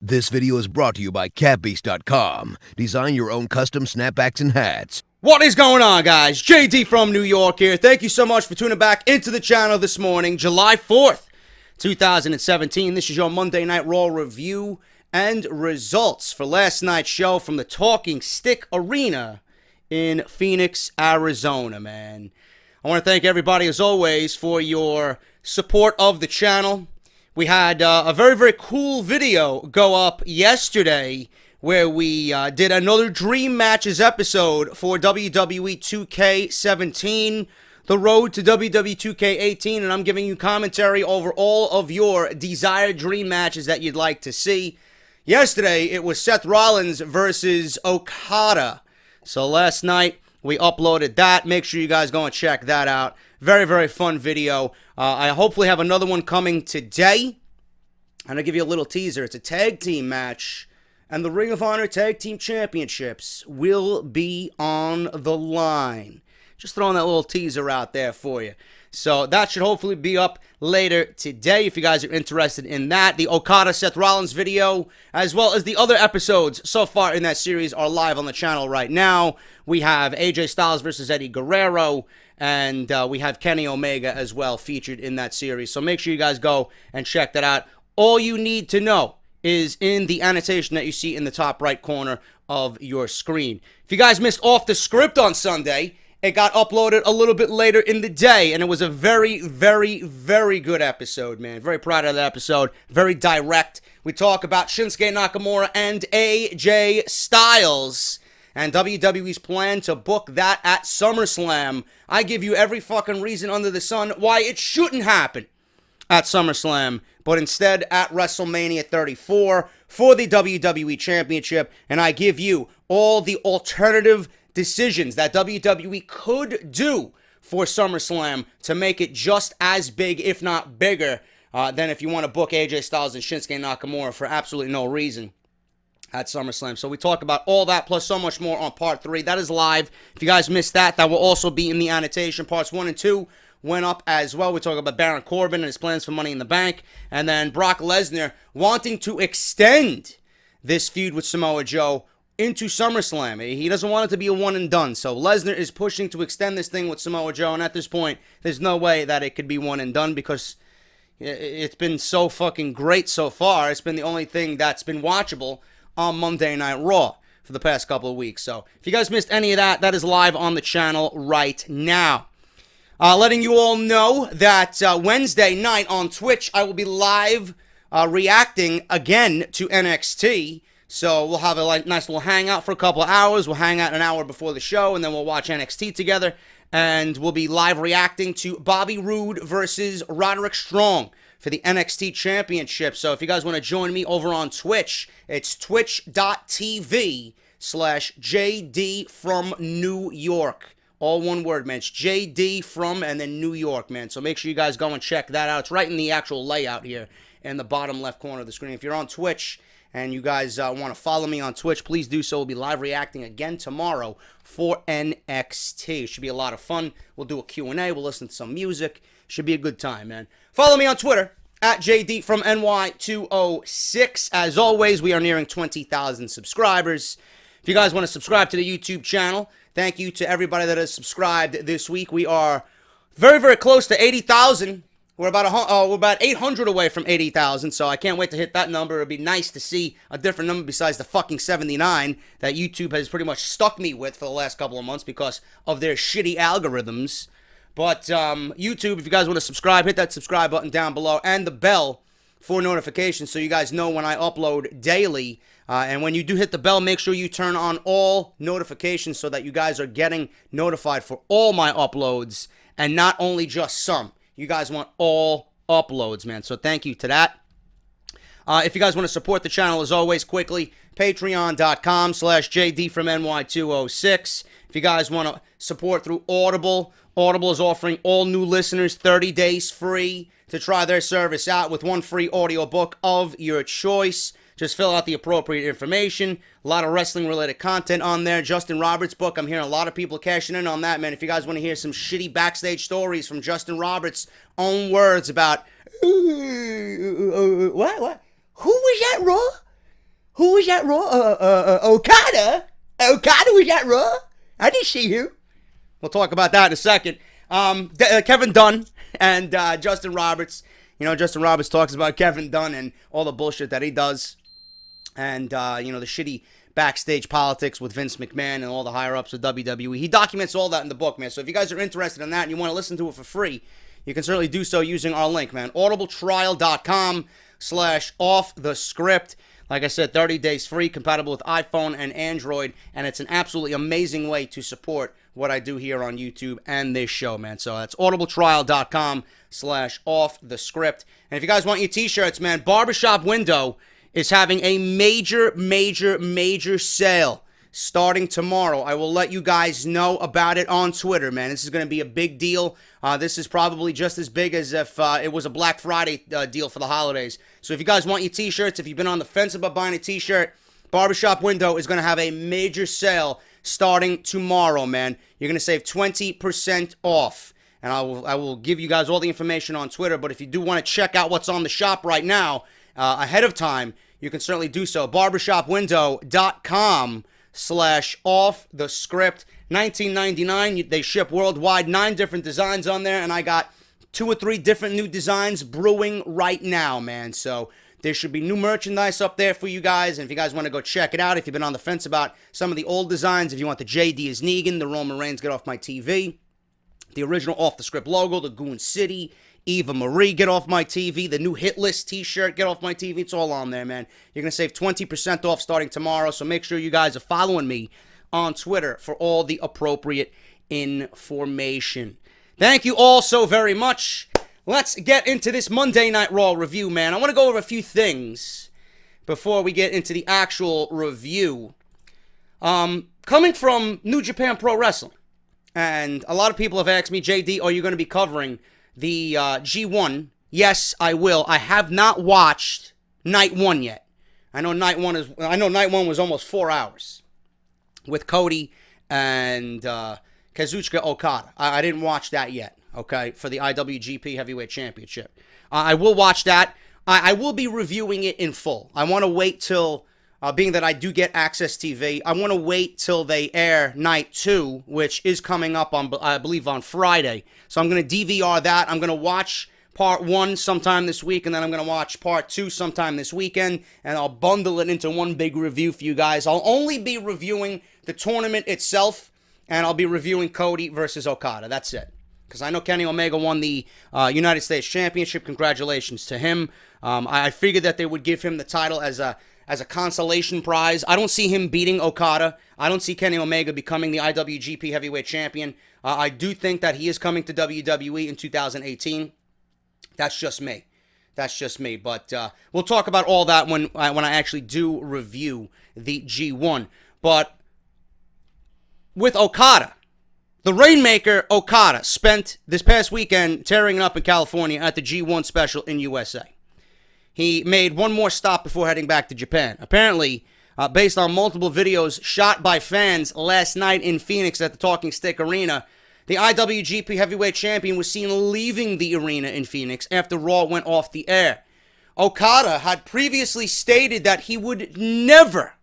This video is brought to you by catbeast.com. Design your own custom snapbacks and hats. What is going on, guys? JD from New York here. Thank you so much for tuning back into the channel this morning, July 4th, 2017. This is your Monday Night Raw review and results for last night's show from the Talking Stick Arena in Phoenix, Arizona, man. I want to thank everybody, as always, for your support of the channel. We had a very, very cool video go up yesterday where we did another Dream Matches episode for WWE 2K17, the road to WWE 2K18, and I'm giving you commentary over all of your desired Dream Matches that you'd like to see. Yesterday, it was Seth Rollins versus Okada. So last night, we uploaded that. Make sure you guys go and check that out. Very, very fun video. I hopefully have another one coming today. And I'll give you a little teaser. It's a tag team match. And the Ring of Honor Tag Team Championships will be on the line. Just throwing that little teaser out there for you. So that should hopefully be up later today if you guys are interested in that. The Okada Seth Rollins video, as well as the other episodes so far in that series, are live on the channel right now. We have AJ Styles versus Eddie Guerrero, and we have Kenny Omega as well featured in that series. So make sure you guys go and check that out. All you need to know is in the annotation that you see in the top right corner of your screen. If you guys missed Off the Script on Sunday, it got uploaded a little bit later in the day, and it was a very, very, very good episode, man. Very proud of that episode. Very direct. We talk about Shinsuke Nakamura and AJ Styles and WWE's plan to book that at SummerSlam. I give you every fucking reason under the sun why it shouldn't happen at SummerSlam, but instead at WrestleMania 34 for the WWE Championship, and I give you all the alternative decisions that WWE could do for SummerSlam to make it just as big, if not bigger, than if you want to book AJ Styles and Shinsuke Nakamura for absolutely no reason at SummerSlam. So we talk about all that plus so much more on Part 3. That is live. If you guys missed that, that will also be in the annotation. Parts 1 and 2 went up as well. We talk about Baron Corbin and his plans for Money in the Bank. And then Brock Lesnar wanting to extend this feud with Samoa Joe into SummerSlam. He doesn't want it to be a one and done. So Lesnar is pushing to extend this thing with Samoa Joe. And at this point, there's no way that it could be one and done because it's been so fucking great so far. It's been the only thing that's been watchable on Monday Night Raw for the past couple of weeks. So if you guys missed any of that, that is live on the channel right now. Letting you all know that Wednesday night on Twitch, I will be live reacting again to NXT. So we'll have a nice little hangout for a couple of hours. We'll hang out an hour before the show, and then we'll watch NXT together. And we'll be live reacting to Bobby Roode versus Roderick Strong for the NXT Championship. So if you guys want to join me over on Twitch, it's twitch.tv/JD from New York. All one word, man. It's JD from and then New York, man. So make sure you guys go and check that out. It's right in the actual layout here in the bottom left corner of the screen. If you're on Twitch and you guys want to follow me on Twitch, please do so. We'll be live reacting again tomorrow for NXT. It should be a lot of fun. We'll do a Q&A. We'll listen to some music. Should be a good time, man. Follow me on Twitter at JD from NY206. As always, we are nearing 20,000 subscribers. If you guys want to subscribe to the YouTube channel, thank you to everybody that has subscribed this week. We are very, very close to 80,000. We're about 800 away from 80,000, so I can't wait to hit that number. It'd be nice to see a different number besides the fucking 79 that YouTube has pretty much stuck me with for the last couple of months because of their shitty algorithms. But YouTube, if you guys want to subscribe, hit that subscribe button down below and the bell for notifications so you guys know when I upload daily. And when you do hit the bell, make sure you turn on all notifications so that you guys are getting notified for all my uploads and not only just some. You guys want all uploads, man. So thank you to that. If you guys want to support the channel, as always, quickly, patreon.com/JD from NY206. If you guys want to support through Audible, Audible is offering all new listeners 30 days free to try their service out with one free audiobook of your choice. Just fill out the appropriate information. A lot of wrestling-related content on there. Justin Roberts' book, I'm hearing a lot of people cashing in on that, man. If you guys want to hear some shitty backstage stories from Justin Roberts' own words about, what? Who was that, Raw? Who was at Raw? Okada? Okada was at Raw? I didn't see him. We'll talk about that in a second. Kevin Dunn and Justin Roberts. You know, Justin Roberts talks about Kevin Dunn and all the bullshit that he does. And, you know, the shitty backstage politics with Vince McMahon and all the higher-ups of WWE. He documents all that in the book, man. So if you guys are interested in that and you want to listen to it for free, you can certainly do so using our link, man. audibletrial.com/offthescript. Like I said, 30 days free, compatible with iPhone and Android, and it's an absolutely amazing way to support what I do here on YouTube and this show, man. So that's audibletrial.com/offthescript. And if you guys want your t-shirts, man, Barbershop Window is having a major sale starting tomorrow. I will let you guys know about it on Twitter, man. This is going to be a big deal. This is probably just as big as if it was a Black Friday deal for the holidays. So if you guys want your t-shirts, if you've been on the fence about buying a t-shirt, Barbershop Window is going to have a major sale starting tomorrow, man. You're going to save 20% off. And I will give you guys all the information on Twitter. But if you do want to check out what's on the shop right now ahead of time, you can certainly do so. barbershopwindow.com/offthescript. $19.99. They ship worldwide. 9 different designs on there, and I got 2 or 3 different new designs brewing right now, man. So there should be new merchandise up there for you guys, and if you guys want to go check it out, if you've been on the fence about some of the old designs, if you want the JD is Negan, the Roman Reigns Get Off My TV, the original Off the Script logo, the Goon City, Eva Marie, Get Off My TV, the new Hit List t-shirt, Get Off My TV, it's all on there, man. You're going to save 20% off starting tomorrow, so make sure you guys are following me on Twitter for all the appropriate information. Thank you all so very much. Let's get into this Monday Night Raw review, man. I want to go over a few things before we get into the actual review. Coming from New Japan Pro Wrestling, and a lot of people have asked me, JD, are you going to be covering the G1? Yes, I will. I have not watched Night 1 yet. I know Night 1 was almost 4 hours with Cody and Kazuto Okada. I didn't watch that yet, okay, for the IWGP Heavyweight Championship. I will watch that. I will be reviewing it in full. I want to wait till, being that I do get Access TV, I want to wait till they air Night 2, which is coming up on, I believe, on Friday. So I'm going to DVR that. I'm going to watch Part 1 sometime this week, and then I'm going to watch Part 2 sometime this weekend, and I'll bundle it into one big review for you guys. I'll only be reviewing the tournament itself, and I'll be reviewing Cody versus Okada. That's it. Because I know Kenny Omega won the United States Championship. Congratulations to him. I figured that they would give him the title as a consolation prize. I don't see him beating Okada. I don't see Kenny Omega becoming the IWGP Heavyweight Champion. I do think that he is coming to WWE in 2018. That's just me. But we'll talk about all that when I actually do review the G1. But with Okada, the Rainmaker Okada spent this past weekend tearing it up in California at the G1 special in USA. He made one more stop before heading back to Japan. Apparently, based on multiple videos shot by fans last night in Phoenix at the Talking Stick Arena, the IWGP Heavyweight Champion was seen leaving the arena in Phoenix after Raw went off the air. Okada had previously stated that he would never,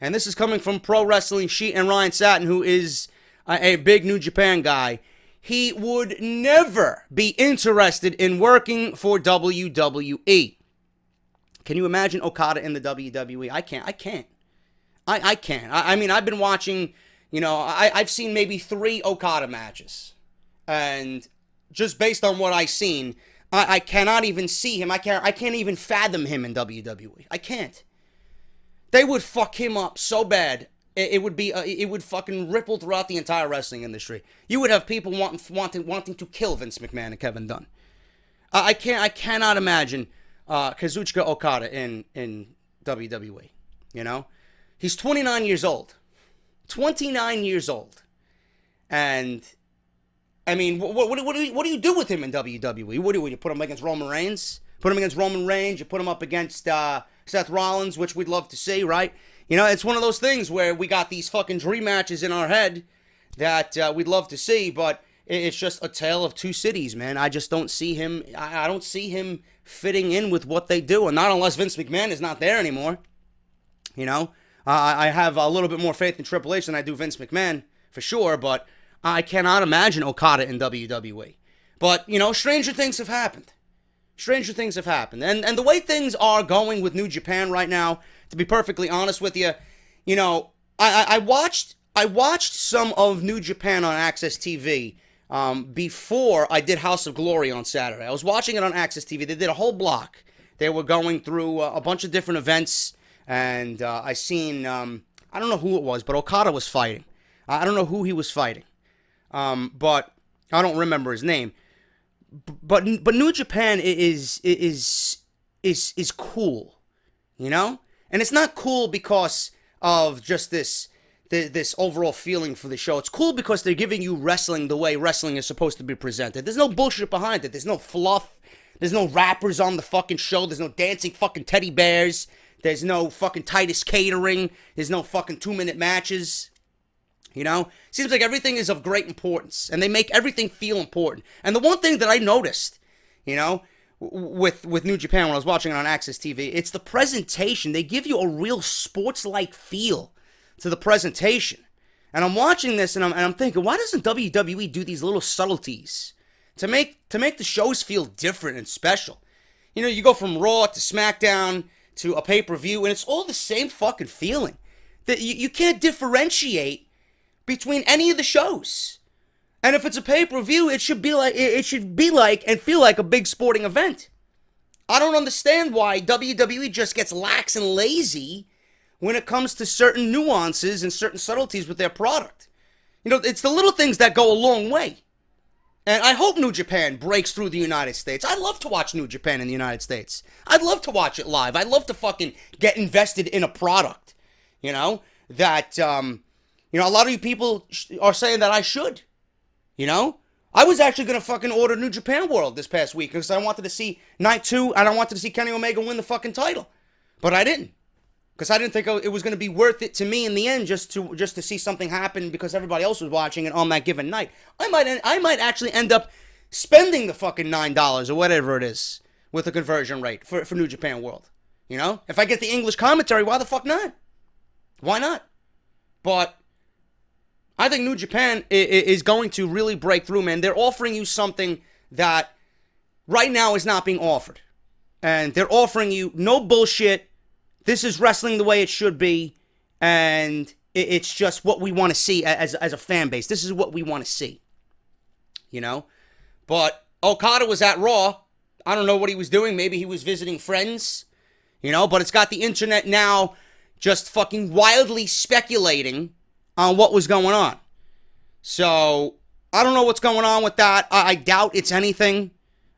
and this is coming from Pro Wrestling Sheet and Ryan Satin, who is a big New Japan guy, he would never be interested in working for WWE. Can you imagine Okada in the WWE? I can't. I can't. I mean, I've been watching, you know, I've seen maybe 3 Okada matches. And just based on what I've seen, I cannot even see him. I can't even fathom him in WWE. I can't. They would fuck him up so bad. It would fucking ripple throughout the entire wrestling industry. You would have people wanting to kill Vince McMahon and Kevin Dunn. I cannot imagine Kazuchika Okada in WWE. You know, he's 29 years old. 29 years old, and I mean, what do you do with him in WWE? What do you put him against Roman Reigns? Put him against Roman Reigns. You put him up against Seth Rollins, which we'd love to see, right? You know, it's one of those things where we got these fucking dream matches in our head that we'd love to see, but it's just a tale of two cities, man. I just don't see him. I don't see him fitting in with what they do, and not unless Vince McMahon is not there anymore. You know, I have a little bit more faith in Triple H than I do Vince McMahon, for sure, but I cannot imagine Okada in WWE. But, you know, stranger things have happened. Stranger things have happened. And the way things are going with New Japan right now, to be perfectly honest with you, you know, I watched some of New Japan on Access TV before I did House of Glory on Saturday. I was watching it on Access TV. They did a whole block. They were going through a bunch of different events, and I seen, I don't know who it was, but Okada was fighting. I don't know who he was fighting, but I don't remember his name. But New Japan is cool, you know? And it's not cool because of just this overall feeling for the show. It's cool because they're giving you wrestling the way wrestling is supposed to be presented. There's no bullshit behind it. There's no fluff. There's no rappers on the fucking show. There's no dancing fucking teddy bears. There's no fucking Titus catering. There's no fucking 2-minute matches. You know? Seems like everything is of great importance. And they make everything feel important. And the one thing that I noticed, you know, with New Japan when I was watching it on Access TV, it's the presentation. They give you a real sports-like feel to the presentation. And I'm watching this and I'm thinking, why doesn't WWE do these little subtleties to make the shows feel different and special? You know, you go from Raw to SmackDown to a pay-per-view, and it's all the same fucking feeling. That you can't differentiate between any of the shows. And if it's a pay-per-view, it should be like and feel like a big sporting event. I don't understand why WWE just gets lax and lazy when it comes to certain nuances and certain subtleties with their product. You know, it's the little things that go a long way. And I hope New Japan breaks through the United States. I'd love to watch New Japan in the United States. I'd love to watch it live. I'd love to fucking get invested in a product, you know, that, you know, a lot of you people are saying that I should, you know. I was actually going to fucking order New Japan World this past week because I wanted to see Night 2 and I wanted to see Kenny Omega win the fucking title. But I didn't. Because I didn't think it was going to be worth it to me in the end just to see something happen because everybody else was watching it on that given night. I might actually end up spending the fucking $9 or whatever it is with the conversion rate for New Japan World. You know? If I get the English commentary, why the fuck not? Why not? But I think New Japan is going to really break through, man. They're offering you something that right now is not being offered. And they're offering you no bullshit. This is wrestling the way it should be, and it's just what we want to see as a fan base. This is what we want to see, you know? But Okada was at Raw. I don't know what he was doing. Maybe he was visiting friends, you know? But it's got the internet now just fucking wildly speculating on what was going on. So, I don't know what's going on with that. I doubt it's anything.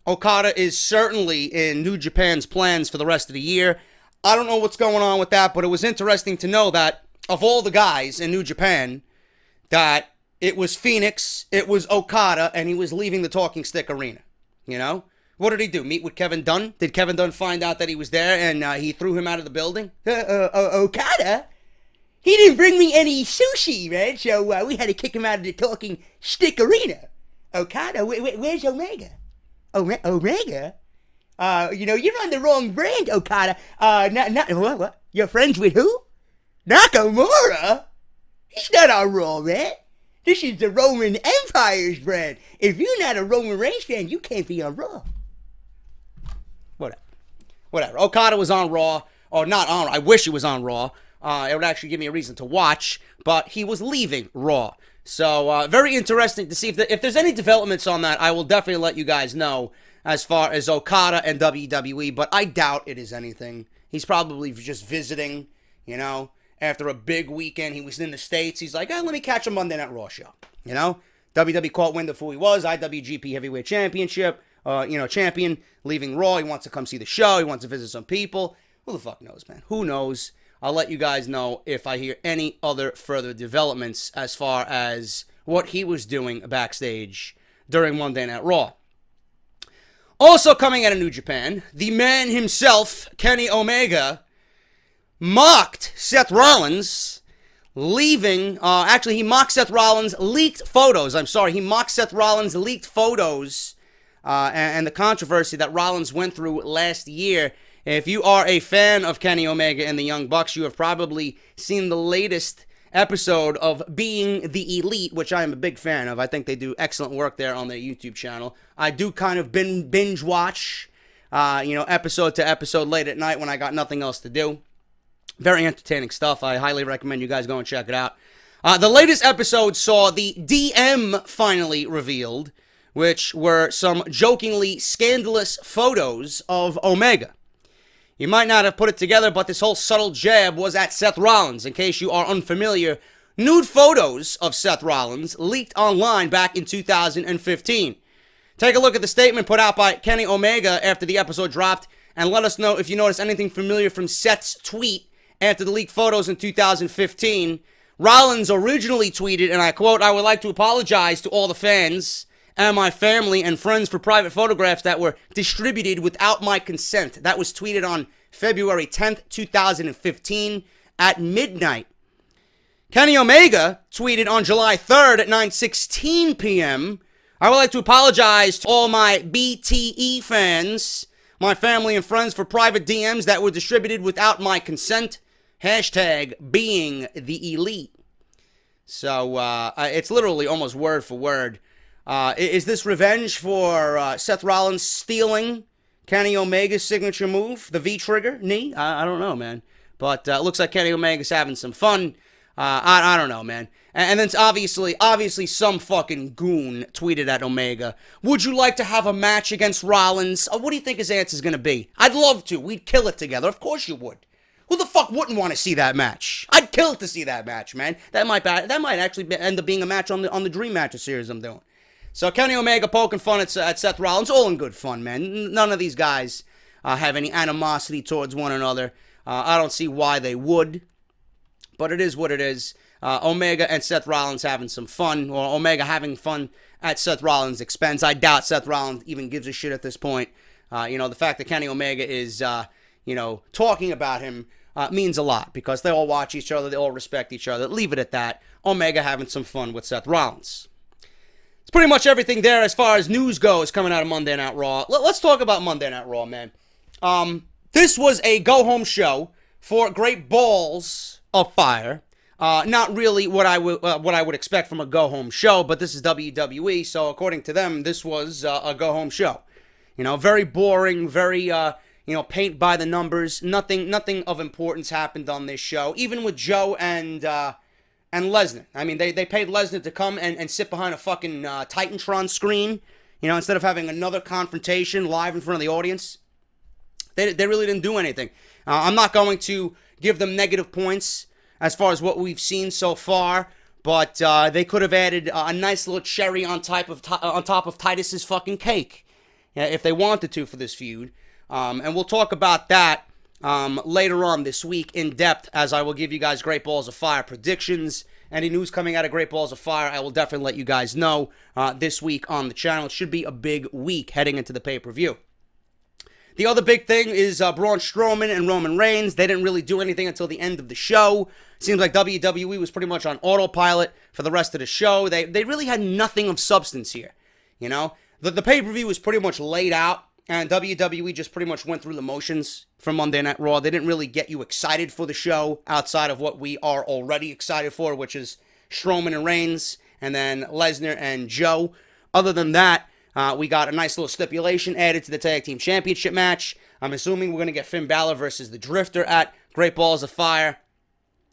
Okada is certainly in New Japan's plans for the rest of the year. I don't know what's going on with that, but it was interesting to know that of all the guys in New Japan, that it was Phoenix, it was Okada, and he was leaving the Talking Stick Arena. You know? What did he do? Meet with Kevin Dunn? Did Kevin Dunn find out that he was there and he threw him out of the building? Okada? He didn't bring me any sushi, man, so we had to kick him out of the Talking Stick Arena. Okada? Where's Omega? Omega? You know, you're on the wrong brand, Okada. What? You're friends with who? Nakamura? He's not on Raw, man. This is the Roman Empire's brand. If you're not a Roman Reigns fan, you can't be on Raw. Whatever. Okada was on Raw, or not on. I wish he was on Raw. It would actually give me a reason to watch, but he was leaving Raw. So, very interesting to see if there's any developments on that. I will definitely let you guys know as far as Okada and WWE, but I doubt it is anything. He's probably just visiting, you know, after a big weekend. He was in the States. He's like, let me catch a Monday Night Raw show, you know? WWE caught wind of who he was, IWGP Heavyweight Championship, champion, leaving Raw. He wants to come see the show. He wants to visit some people. Who the fuck knows, man? Who knows? I'll let you guys know if I hear any other further developments as far as what he was doing backstage during Monday Night Raw. Also coming out of New Japan, the man himself, Kenny Omega, mocked Seth Rollins, leaving, he mocked Seth Rollins' leaked photos. He mocked Seth Rollins' leaked photos and the controversy that Rollins went through last year If you are a fan of Kenny Omega and the Young Bucks, you have probably seen the latest episode of Being the Elite, which I am a big fan of. I think they do excellent work there on their YouTube channel. I do kind of binge watch, episode to episode late at night when I got nothing else to do. Very entertaining stuff. I highly recommend you guys go and check it out. The latest episode saw the DM finally revealed, which were some jokingly scandalous photos of Omega. You might not have put it together, but this whole subtle jab was at Seth Rollins. In case you are unfamiliar, nude photos of Seth Rollins leaked online back in 2015. Take a look at the statement put out by Kenny Omega after the episode dropped, and let us know if you notice anything familiar from Seth's tweet after the leaked photos in 2015. Rollins originally tweeted, and I quote, "I would like to apologize to all the fans and my family and friends for private photographs that were distributed without my consent." That was tweeted on February 10th, 2015 at midnight. Kenny Omega tweeted on July 3rd at 9:16 p.m., "I would like to apologize to all my BTE fans, my family and friends for private DMs that were distributed without my consent. Hashtag being the elite." So it's literally almost word for word. Is this revenge for Seth Rollins stealing Kenny Omega's signature move, the V-trigger knee? I don't know, man. But it looks like Kenny Omega's having some fun. I don't know, man. And then obviously some fucking goon tweeted at Omega, "Would you like to have a match against Rollins?" What do you think his answer is going to be? "I'd love to. We'd kill it together." Of course you would. Who the fuck wouldn't want to see that match? I'd kill to see that match, man. That might actually end up being a match on the Dream Matches series I'm doing. So Kenny Omega poking fun at Seth Rollins, all in good fun, man. None of these guys have any animosity towards one another. I don't see why they would, but it is what it is. Omega and Seth Rollins having some fun, or Omega having fun at Seth Rollins' expense. I doubt Seth Rollins even gives a shit at this point. The fact that Kenny Omega is, talking about him means a lot, because they all watch each other, they all respect each other. Leave it at that. Omega having some fun with Seth Rollins. It's pretty much everything there as far as news goes coming out of Monday Night Raw. Let's talk about Monday Night Raw, man. This was a go-home show for Great Balls of Fire. Not really what I would expect from a go-home show, but this is WWE, so according to them, this was a go-home show. Very boring, very paint by the numbers. Nothing of importance happened on this show, even with Joe and Lesnar. I mean, they paid Lesnar to come and sit behind a fucking Titantron screen, instead of having another confrontation live in front of the audience. They really didn't do anything. I'm not going to give them negative points as far as what we've seen so far, but they could have added a nice little cherry on top of Titus's fucking cake, if they wanted to, for this feud. And we'll talk about that later on this week in depth, as I will give you guys Great Balls of Fire predictions. Any news coming out of Great Balls of Fire, I will definitely let you guys know this week on the channel. It should be a big week heading into the pay-per-view. The other big thing is Braun Strowman and Roman Reigns. They didn't really do anything until the end of the show. Seems like WWE was pretty much on autopilot for the rest of the show. They really had nothing of substance here. The pay-per-view was pretty much laid out, and WWE just pretty much went through the motions from Monday Night Raw. They didn't really get you excited for the show outside of what we are already excited for, which is Strowman and Reigns, and then Lesnar and Joe. Other than that, we got a nice little stipulation added to the Tag Team Championship match. I'm assuming we're going to get Finn Balor versus the Drifter at Great Balls of Fire.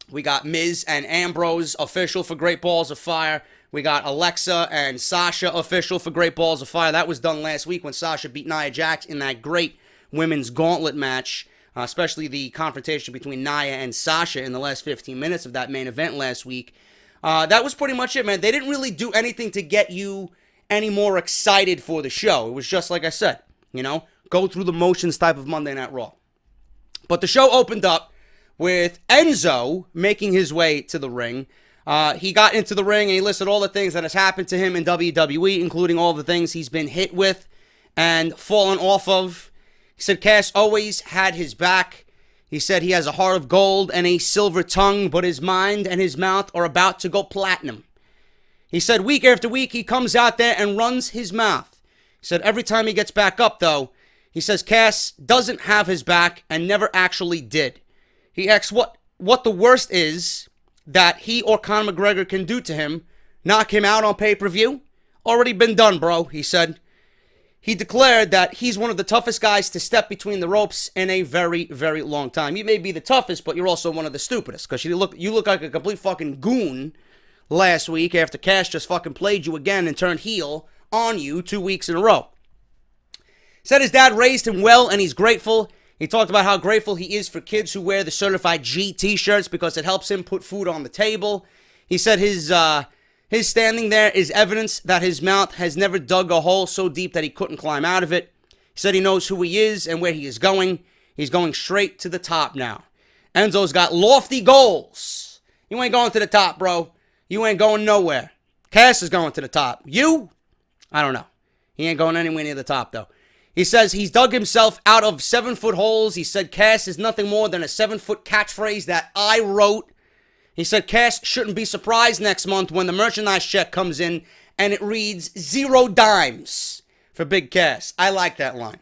We got Miz and Ambrose official for Great Balls of Fire. We got Alexa and Sasha official for Great Balls of Fire. That was done last week when Sasha beat Nia Jax in that great women's gauntlet match, especially the confrontation between Nia and Sasha in the last 15 minutes of that main event last week. That was pretty much it, man. They didn't really do anything to get you any more excited for the show. It was just like I said, go through the motions type of Monday Night Raw. But the show opened up with Enzo making his way to the ring. He got into the ring and he listed all the things that has happened to him in WWE, including all the things he's been hit with and fallen off of. He said Cass always had his back. He said he has a heart of gold and a silver tongue, but his mind and his mouth are about to go platinum. He said week after week he comes out there and runs his mouth. He said every time he gets back up, though, He says Cass doesn't have his back and never actually did. He asks what the worst is that he or Conor McGregor can do to him. Knock him out on pay-per-view? Already been done, bro, he said. He declared that he's one of the toughest guys to step between the ropes in a very, very long time. You may be the toughest, but you're also one of the stupidest, because you look like a complete fucking goon last week after Cass just fucking played you again and turned heel on you 2 weeks in a row. Said his dad raised him well and he's grateful. He talked about how grateful he is for kids who wear the Certified G t-shirts because it helps him put food on the table. He said his standing there is evidence that his mouth has never dug a hole so deep that he couldn't climb out of it. He said he knows who he is and where he is going. He's going straight to the top now. Enzo's got lofty goals. You ain't going to the top, bro. You ain't going nowhere. Cass is going to the top. You? I don't know. He ain't going anywhere near the top, though. He says he's dug himself out of 7-foot holes. He said Cass is nothing more than a 7-foot catchphrase that I wrote. He said Cass shouldn't be surprised next month when the merchandise check comes in and it reads 0 dimes for Big Cass. I like that line.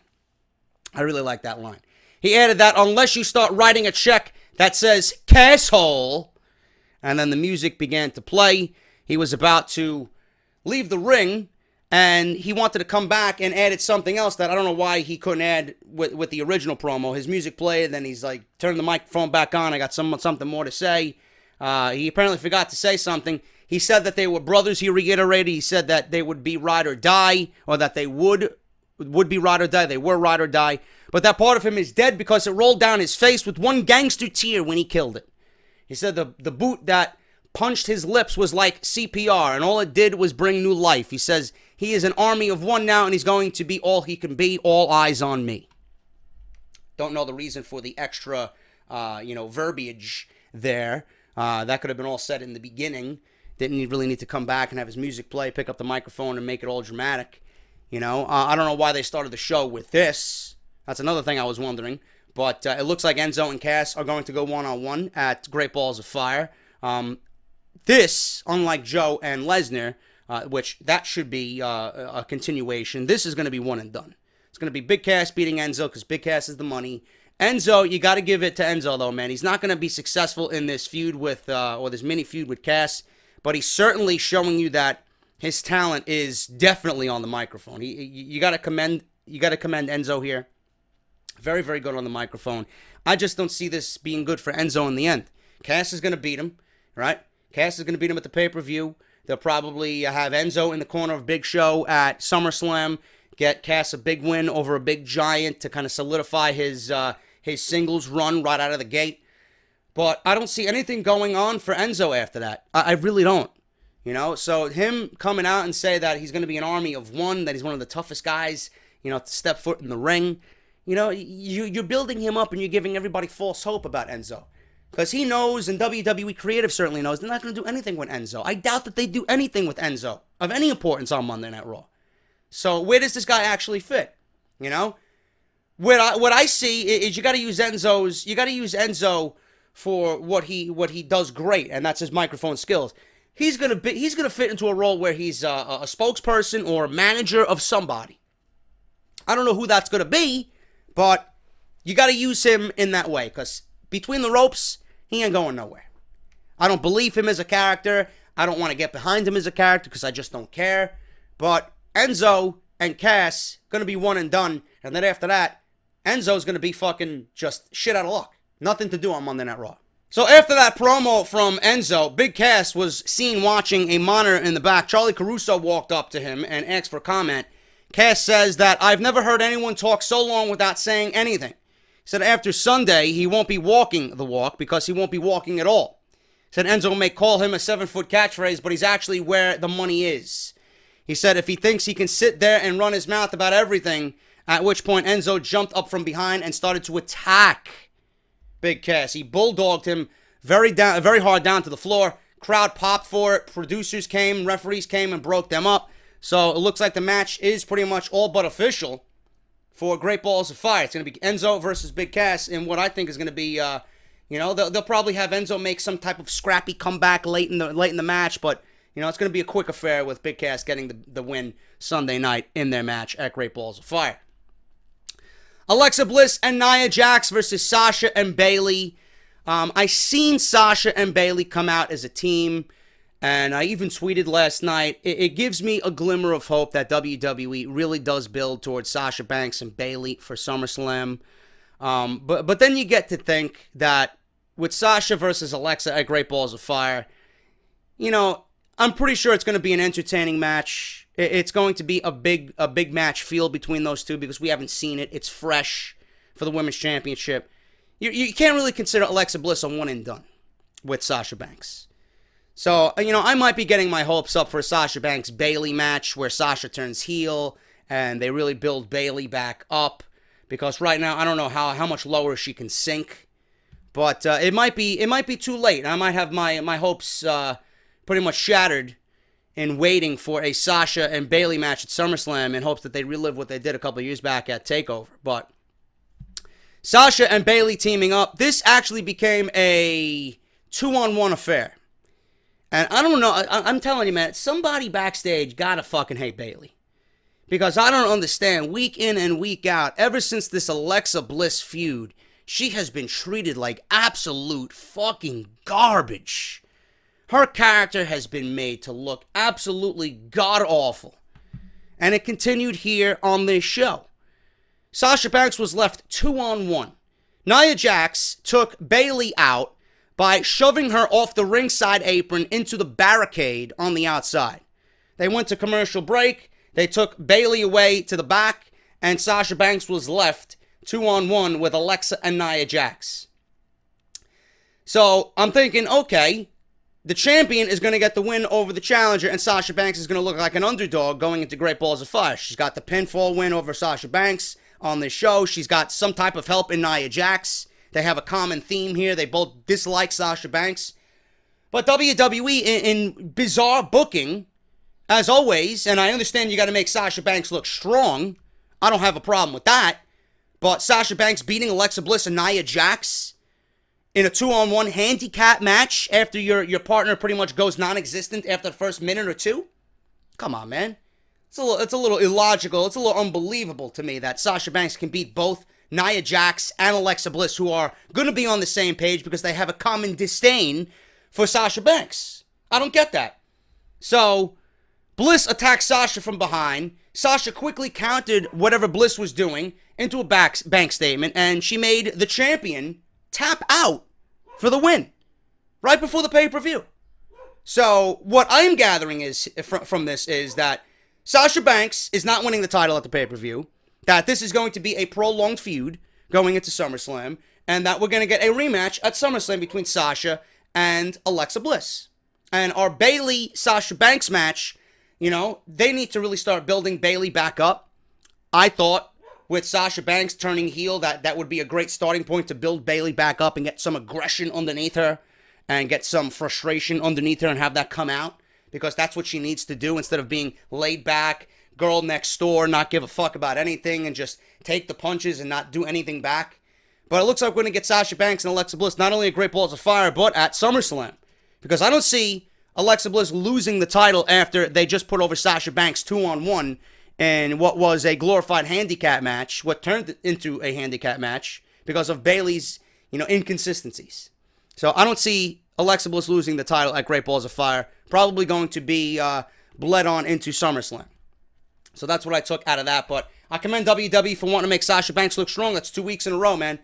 I really like that line. He added that unless you start writing a check that says Casshole, and then the music began to play. He was about to leave the ring, and he wanted to come back and added something else that I don't know why he couldn't add with the original promo. His music played, then he's like, turn the microphone back on. I got something more to say. He apparently forgot to say something. He said that they were brothers, he reiterated. He said that they would be ride or die, or that they would be ride or die. They were ride or die. But that part of him is dead because it rolled down his face with one gangster tear when he killed it. He said the boot that punched his lips was like CPR, and all it did was bring new life. He says he is an army of one now, and he's going to be all he can be. All eyes on me. Don't know the reason for the extra, verbiage there. That could have been all said in the beginning. Didn't really need to come back and have his music play, pick up the microphone, and make it all dramatic. I don't know why they started the show with this. That's another thing I was wondering. But it looks like Enzo and Cass are going to go one-on-one at Great Balls of Fire. This, unlike Joe and Lesnar, which that should be a continuation, this is going to be one and done. It's going to be Big Cass beating Enzo because Big Cass is the money. Enzo, you got to give it to Enzo, though, man. He's not going to be successful in this feud or this mini feud with Cass, but he's certainly showing you that his talent is definitely on the microphone. You got to commend Enzo here. Very, very good on the microphone. I just don't see this being good for Enzo in the end. Cass is going to beat him, right? Cass is going to beat him at the pay-per-view. They'll probably have Enzo in the corner of Big Show at SummerSlam. Get Cass a big win over a big giant to kind of solidify his singles run right out of the gate. But I don't see anything going on for Enzo after that. I really don't. So him coming out and say that he's going to be an army of one, that he's one of the toughest guys, to step foot in the ring. You're building him up and you're giving everybody false hope about Enzo. Because he knows, and WWE Creative certainly knows, they're not going to do anything with Enzo. I doubt that they do anything with Enzo of any importance on Monday Night Raw. So where does this guy actually fit? What I see is you got to use Enzo for what he does great, and that's his microphone skills. He's gonna fit into a role where he's a spokesperson or a manager of somebody. I don't know who that's gonna be, but you got to use him in that way, because between the ropes, he ain't going nowhere. I don't believe him as a character. I don't want to get behind him as a character because I just don't care. But Enzo and Cass going to be one and done. And then after that, Enzo's going to be fucking just shit out of luck. Nothing to do on Monday Night Raw. So after that promo from Enzo, Big Cass was seen watching a monitor in the back. Charlie Caruso walked up to him and asked for comment. Cass says that, I've never heard anyone talk so long without saying anything. He said after Sunday, he won't be walking the walk because he won't be walking at all. He said Enzo may call him a 7-foot catchphrase, but he's actually where the money is. He said if he thinks he can sit there and run his mouth about everything, at which point Enzo jumped up from behind and started to attack Big Cass. He bulldogged him very hard down to the floor. Crowd popped for it. Producers came, referees came and broke them up. So it looks like the match is pretty much all but official for Great Balls of Fire. It's going to be Enzo versus Big Cass in what I think is going to be, they'll probably have Enzo make some type of scrappy comeback late in the match, but it's going to be a quick affair with Big Cass getting the win Sunday night in their match at Great Balls of Fire. Alexa Bliss and Nia Jax versus Sasha and Bayley. I seen Sasha and Bayley come out as a team, and I even tweeted last night, it gives me a glimmer of hope that WWE really does build towards Sasha Banks and Bayley for SummerSlam. But then you get to think that with Sasha versus Alexa at Great Balls of Fire, you know, I'm pretty sure it's going to be an entertaining match. It's going to be a big match feel between those two because we haven't seen it. It's fresh for the Women's Championship. You can't really consider Alexa Bliss a one and done with Sasha Banks. So, you know, I might be getting my hopes up for a Sasha Banks-Bayley match where Sasha turns heel and they really build Bayley back up. Because right now, I don't know how much lower she can sink. But it might be too late. I might have my hopes pretty much shattered in waiting for a Sasha and Bayley match at SummerSlam in hopes that they relive what they did a couple of years back at TakeOver. But Sasha and Bayley teaming up, this actually became a 2-on-1 affair. And I don't know, I'm telling you, man, somebody backstage gotta fucking hate Bayley. Because I don't understand, week in and week out, ever since this Alexa Bliss feud, she has been treated like absolute fucking garbage. Her character has been made to look absolutely god-awful. And it continued here on this show. Sasha Banks was left 2-on-1. Nia Jax took Bayley out by shoving her off the ringside apron into the barricade on the outside. They went to commercial break. They took Bayley away to the back. And Sasha Banks was left 2-on-1 with Alexa and Nia Jax. So I'm thinking, okay, the champion is going to get the win over the challenger, and Sasha Banks is going to look like an underdog going into Great Balls of Fire. She's got the pinfall win over Sasha Banks on this show. She's got some type of help in Nia Jax. They have a common theme here. They both dislike Sasha Banks. But WWE, in bizarre booking, as always, and I understand you got to make Sasha Banks look strong. I don't have a problem with that. But Sasha Banks beating Alexa Bliss and Nia Jax in a 2-on-1 handicap match after your partner pretty much goes non-existent after the first minute or two? Come on, man. It's a little illogical. It's a little unbelievable to me that Sasha Banks can beat both Nia Jax and Alexa Bliss, who are going to be on the same page because they have a common disdain for Sasha Banks. I don't get that. So, Bliss attacked Sasha from behind. Sasha quickly countered whatever Bliss was doing into a bank statement, and she made the champion tap out for the win right before the pay-per-view. So, what I'm gathering is from this is that Sasha Banks is not winning the title at the pay-per-view, that this is going to be a prolonged feud going into SummerSlam, and that we're going to get a rematch at SummerSlam between Sasha and Alexa Bliss. And our Bayley-Sasha Banks match, you know, they need to really start building Bayley back up. I thought with Sasha Banks turning heel, that would be a great starting point to build Bayley back up and get some aggression underneath her and get some frustration underneath her and have that come out, because that's what she needs to do instead of being laid back, girl next door, not give a fuck about anything and just take the punches and not do anything back. But it looks like we're going to get Sasha Banks and Alexa Bliss not only at Great Balls of Fire, but at SummerSlam. Because I don't see Alexa Bliss losing the title after they just put over Sasha Banks 2-on-1 in what was a glorified handicap match, what turned into a handicap match because of Bayley's, inconsistencies. So I don't see Alexa Bliss losing the title at Great Balls of Fire. Probably going to be bled on into SummerSlam. So that's what I took out of that. But I commend WWE for wanting to make Sasha Banks look strong. That's 2 weeks in a row, man.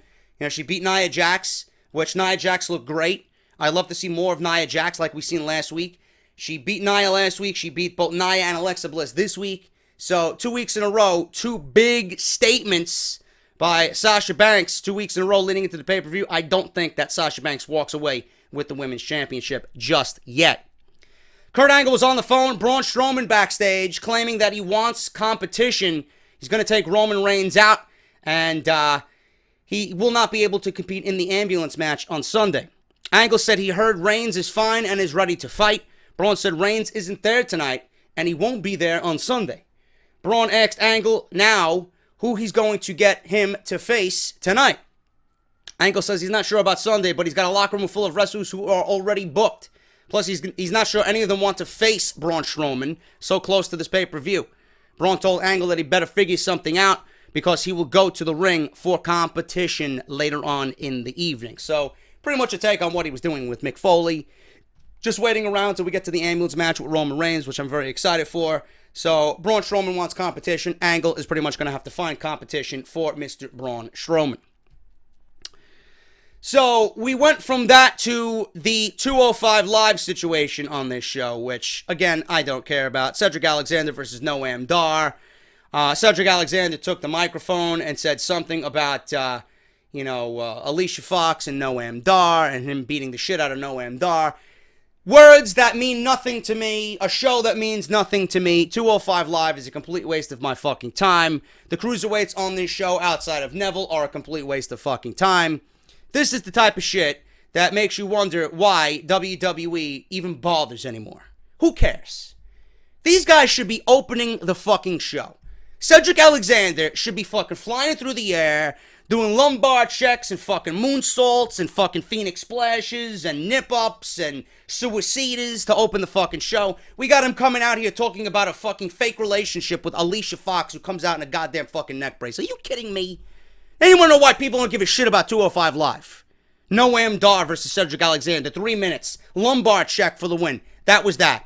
She beat Nia Jax, which Nia Jax looked great. I love to see more of Nia Jax like we seen last week. She beat Nia last week. She beat both Nia and Alexa Bliss this week. So 2 weeks in a row, two big statements by Sasha Banks 2 weeks in a row leading into the pay-per-view. I don't think that Sasha Banks walks away with the Women's Championship just yet. Kurt Angle was on the phone, Braun Strowman backstage, claiming that he wants competition. He's going to take Roman Reigns out, and he will not be able to compete in the ambulance match on Sunday. Angle said he heard Reigns is fine and is ready to fight. Braun said Reigns isn't there tonight, and he won't be there on Sunday. Braun asked Angle now who he's going to get him to face tonight. Angle says he's not sure about Sunday, but he's got a locker room full of wrestlers who are already booked. Plus, he's not sure any of them want to face Braun Strowman so close to this pay-per-view. Braun told Angle that he better figure something out because he will go to the ring for competition later on in the evening. So, pretty much a take on what he was doing with Mick Foley. Just waiting around until we get to the ambulance match with Roman Reigns, which I'm very excited for. So, Braun Strowman wants competition. Angle is pretty much going to have to find competition for Mr. Braun Strowman. So, we went from that to the 205 Live situation on this show, which, again, I don't care about. Cedric Alexander versus Noam Dar. Cedric Alexander took the microphone and said something about, Alicia Fox and Noam Dar and him beating the shit out of Noam Dar. Words that mean nothing to me. A show that means nothing to me. 205 Live is a complete waste of my fucking time. The cruiserweights on this show outside of Neville are a complete waste of fucking time. This is the type of shit that makes you wonder why WWE even bothers anymore. Who cares? These guys should be opening the fucking show. Cedric Alexander should be fucking flying through the air, doing lumbar checks and fucking moonsaults and fucking phoenix splashes and nip-ups and suicidas to open the fucking show. We got him coming out here talking about a fucking fake relationship with Alicia Fox who comes out in a goddamn fucking neck brace. Are you kidding me? And you want to know why people don't give a shit about 205 Live? Noam Dar versus Cedric Alexander, 3 minutes. Lumbar check for the win. That was that.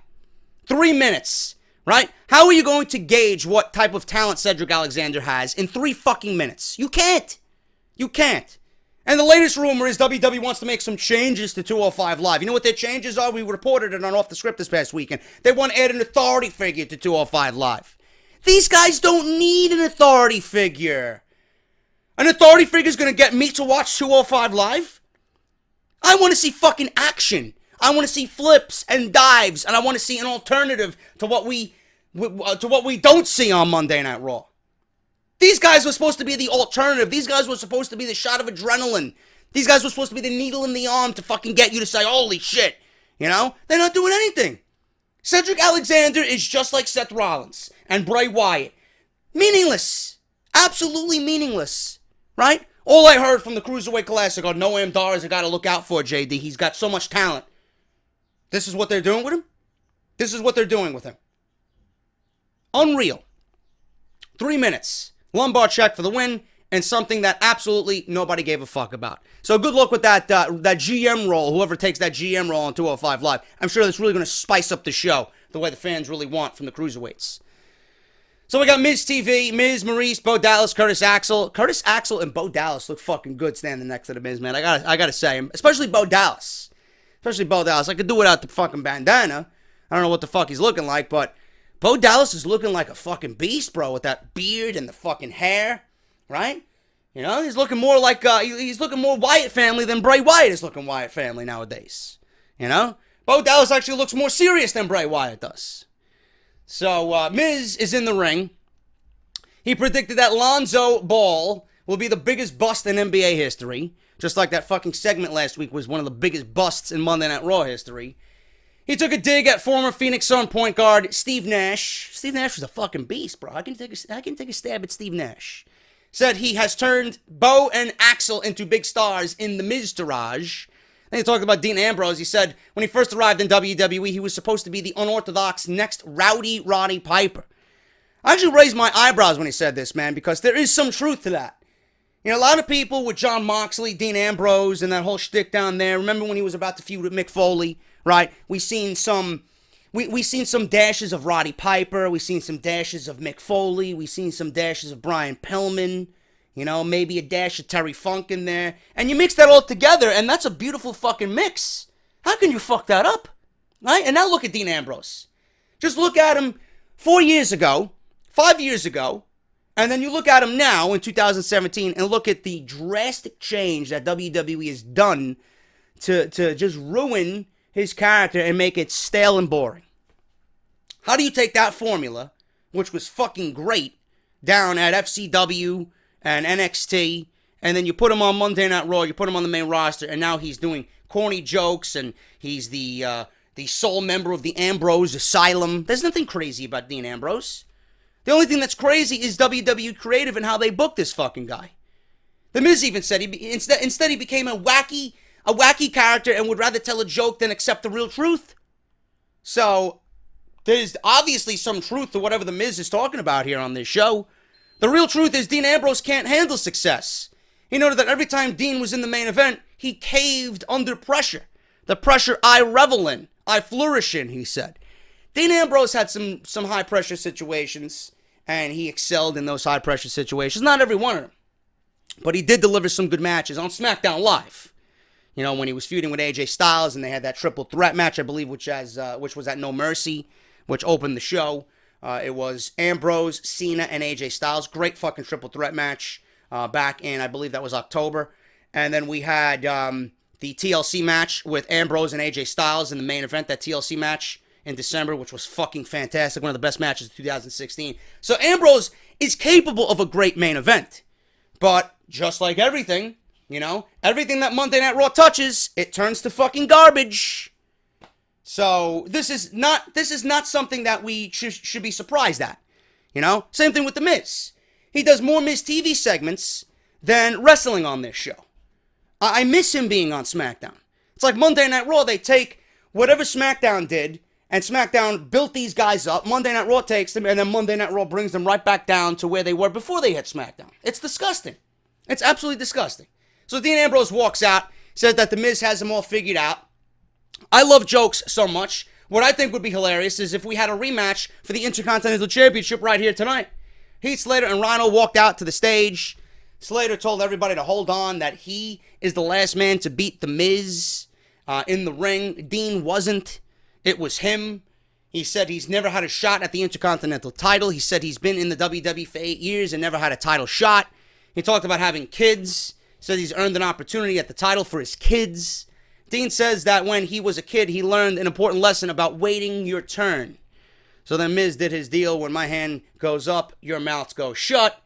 3 minutes, right? How are you going to gauge what type of talent Cedric Alexander has in 3 fucking minutes? You can't. You can't. And the latest rumor is WWE wants to make some changes to 205 Live. You know what their changes are? We reported it on Off the Script this past weekend. They want to add an authority figure to 205 Live. These guys don't need an authority figure. An authority figure is going to get me to watch 205 Live? I want to see fucking action. I want to see flips and dives, and I want to see an alternative to what we don't see on Monday Night Raw. These guys were supposed to be the alternative. These guys were supposed to be the shot of adrenaline. These guys were supposed to be the needle in the arm to fucking get you to say, holy shit. You know? They're not doing anything. Cedric Alexander is just like Seth Rollins and Bray Wyatt. Meaningless. Absolutely meaningless. Right? All I heard from the Cruiserweight Classic on Noam Dar is a guy to look out for, JD. He's got so much talent. This is what they're doing with him? This is what they're doing with him. Unreal. 3 minutes. Lumbar check for the win, and something that absolutely nobody gave a fuck about. So good luck with that GM role, whoever takes that GM role on 205 Live. I'm sure that's really going to spice up the show the way the fans really want from the Cruiserweights. So we got Miz TV, Miz, Maurice, Bo Dallas, Curtis Axel. Curtis Axel and Bo Dallas look fucking good standing next to the Miz, man. I gotta say, especially Bo Dallas. I could do without the fucking bandana. I don't know what the fuck he's looking like, but Bo Dallas is looking like a fucking beast, bro, with that beard and the fucking hair, right? You know, he's looking more like, he's looking more Wyatt family than Bray Wyatt is looking Wyatt family nowadays. You know? Bo Dallas actually looks more serious than Bray Wyatt does. So, Miz is in the ring. He predicted that Lonzo Ball will be the biggest bust in NBA history. Just like that fucking segment last week was one of the biggest busts in Monday Night Raw history. He took a dig at former Phoenix Sun point guard Steve Nash. Steve Nash was a fucking beast, bro. I can take a stab at Steve Nash. Said he has turned Bo and Axel into big stars in the Miztourage. Then he talked about Dean Ambrose. He said when he first arrived in WWE, he was supposed to be the unorthodox next Rowdy Roddy Piper. I actually raised my eyebrows when he said this, man, because there is some truth to that. You know, a lot of people with Jon Moxley, Dean Ambrose, and that whole shtick down there. Remember when he was about to feud with Mick Foley, right? We seen some dashes of Roddy Piper. We seen some dashes of Mick Foley. We seen some dashes of Brian Pillman. You know, maybe a dash of Terry Funk in there. And you mix that all together, and that's a beautiful fucking mix. How can you fuck that up? Right? And now look at Dean Ambrose. Just look at him 4 years ago, 5 years ago, and then you look at him now in 2017 and look at the drastic change that WWE has done to just ruin his character and make it stale and boring. How do you take that formula, which was fucking great, down at FCW and NXT, and then you put him on Monday Night Raw, you put him on the main roster, and now he's doing corny jokes, and he's the sole member of the Ambrose Asylum. There's nothing crazy about Dean Ambrose. The only thing that's crazy is WWE Creative and how they booked this fucking guy. The Miz even said instead he became a wacky character and would rather tell a joke than accept the real truth. So there's obviously some truth to whatever the Miz is talking about here on this show. The real truth is Dean Ambrose can't handle success. He noted that every time Dean was in the main event, he caved under pressure. The pressure I revel in, I flourish in, he said. Dean Ambrose had some high-pressure situations, and he excelled in those high-pressure situations. Not every one of them. But he did deliver some good matches on SmackDown Live. You know, when he was feuding with AJ Styles, and they had that triple threat match, I believe, which was at No Mercy, which opened the show. It was Ambrose, Cena, and AJ Styles. Great fucking triple threat match back in, I believe that was October. And then we had the TLC match with Ambrose and AJ Styles in the main event, that TLC match in December, which was fucking fantastic. One of the best matches of 2016. So Ambrose is capable of a great main event. But just like everything, you know, everything that Monday Night Raw touches, it turns to fucking garbage. So this is not something that we should be surprised at. You know, same thing with The Miz. He does more Miz TV segments than wrestling on this show. I miss him being on SmackDown. It's like Monday Night Raw, they take whatever SmackDown did, and SmackDown built these guys up. Monday Night Raw takes them, and then Monday Night Raw brings them right back down to where they were before they hit SmackDown. It's disgusting. It's absolutely disgusting. So Dean Ambrose walks out, says that The Miz has them all figured out. I love jokes so much. What I think would be hilarious is if we had a rematch for the Intercontinental Championship right here tonight. Heath Slater and Rhino walked out to the stage. Slater told everybody to hold on, that he is the last man to beat The Miz in the ring. Dean wasn't. It was him. He said he's never had a shot at the Intercontinental title. He said he's been in the WWE for 8 years and never had a title shot. He talked about having kids. Said he's earned an opportunity at the title for his kids. Dean says that when he was a kid, he learned an important lesson about waiting your turn. So then Miz did his deal. When my hand goes up, your mouth goes shut.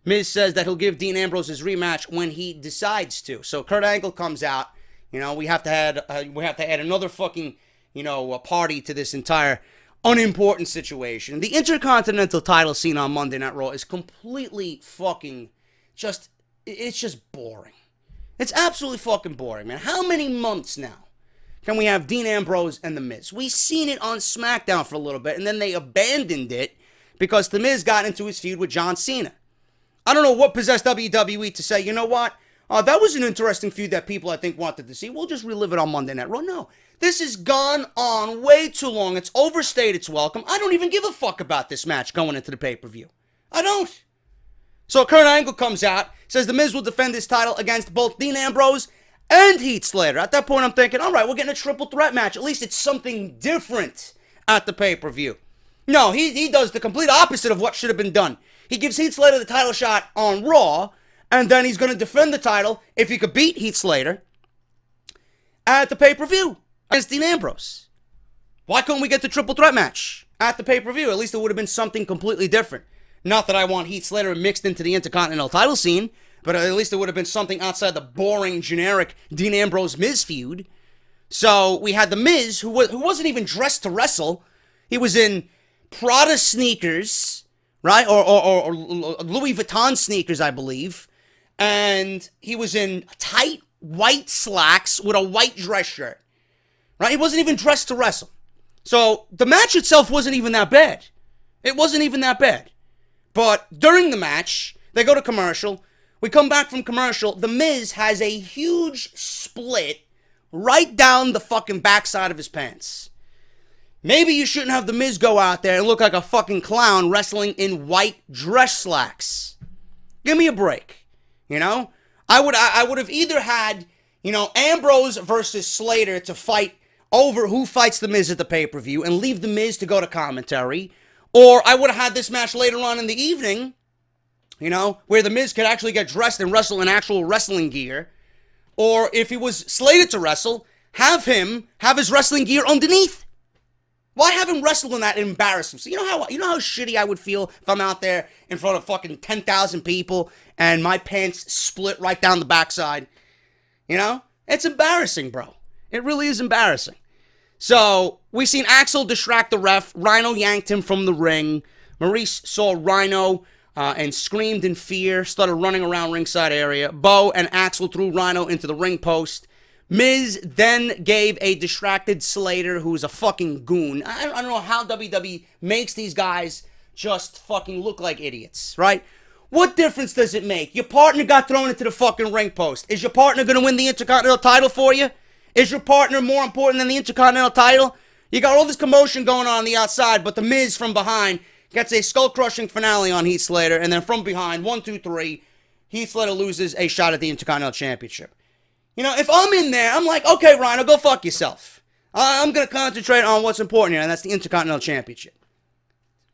Miz says that he'll give Dean Ambrose his rematch when he decides to. So Kurt Angle comes out. You know, we have to add another fucking, you know, a party to this entire unimportant situation. The Intercontinental title scene on Monday Night Raw is completely fucking it's just boring. It's absolutely fucking boring, man. How many months now can we have Dean Ambrose and The Miz? We've seen it on SmackDown for a little bit, and then they abandoned it because The Miz got into his feud with John Cena. I don't know what possessed WWE to say, you know what? That was an interesting feud that people, I think, wanted to see. We'll just relive it on Monday Night Raw. No, this has gone on way too long. It's overstayed its welcome. I don't even give a fuck about this match going into the pay-per-view. I don't. So Kurt Angle comes out, says The Miz will defend his title against both Dean Ambrose and Heath Slater. At that point, I'm thinking, all right, we're getting a triple threat match. At least it's something different at the pay-per-view. No, he does the complete opposite of what should have been done. He gives Heath Slater the title shot on Raw, and then he's going to defend the title if he could beat Heath Slater at the pay-per-view against Dean Ambrose. Why couldn't we get the triple threat match at the pay-per-view? At least it would have been something completely different. Not that I want Heath Slater mixed into the Intercontinental title scene, but at least it would have been something outside the boring, generic Dean Ambrose-Miz feud. So we had The Miz, who wasn't even dressed to wrestle. He was in Prada sneakers, right? Or Louis Vuitton sneakers, I believe. And he was in tight white slacks with a white dress shirt, right? He wasn't even dressed to wrestle. So the match itself wasn't even that bad. It wasn't even that bad. But during the match, they go to commercial. We come back from commercial. The Miz has a huge split right down the fucking backside of his pants. Maybe you shouldn't have The Miz go out there and look like a fucking clown wrestling in white dress slacks. Give me a break. You know? I would have either had, you know, Ambrose versus Slater to fight over who fights The Miz at the pay-per-view and leave The Miz to go to commentary. Or I would have had this match later on in the evening, you know, where The Miz could actually get dressed and wrestle in actual wrestling gear. Or if he was slated to wrestle, have his wrestling gear underneath. Why have him wrestle in that and embarrass him? So you know how shitty I would feel if I'm out there in front of fucking 10,000 people and my pants split right down the backside? You know? It's embarrassing, bro. It really is embarrassing. So, we seen Axel distract the ref. Rhino yanked him from the ring. Maurice saw Rhino and screamed in fear, started running around ringside area. Bo and Axel threw Rhino into the ring post. Miz then gave a distracted Slater, who's a fucking goon. I don't know how WWE makes these guys just fucking look like idiots, right? What difference does it make? Your partner got thrown into the fucking ring post. Is your partner going to win the Intercontinental title for you? Is your partner more important than the Intercontinental title? You got all this commotion going on the outside, but The Miz from behind gets a skull-crushing finale on Heath Slater, and then from behind, 1, 2, 3, Heath Slater loses a shot at the Intercontinental Championship. You know, if I'm in there, I'm like, okay, Rhino, go fuck yourself. I'm going to concentrate on what's important here, and that's the Intercontinental Championship.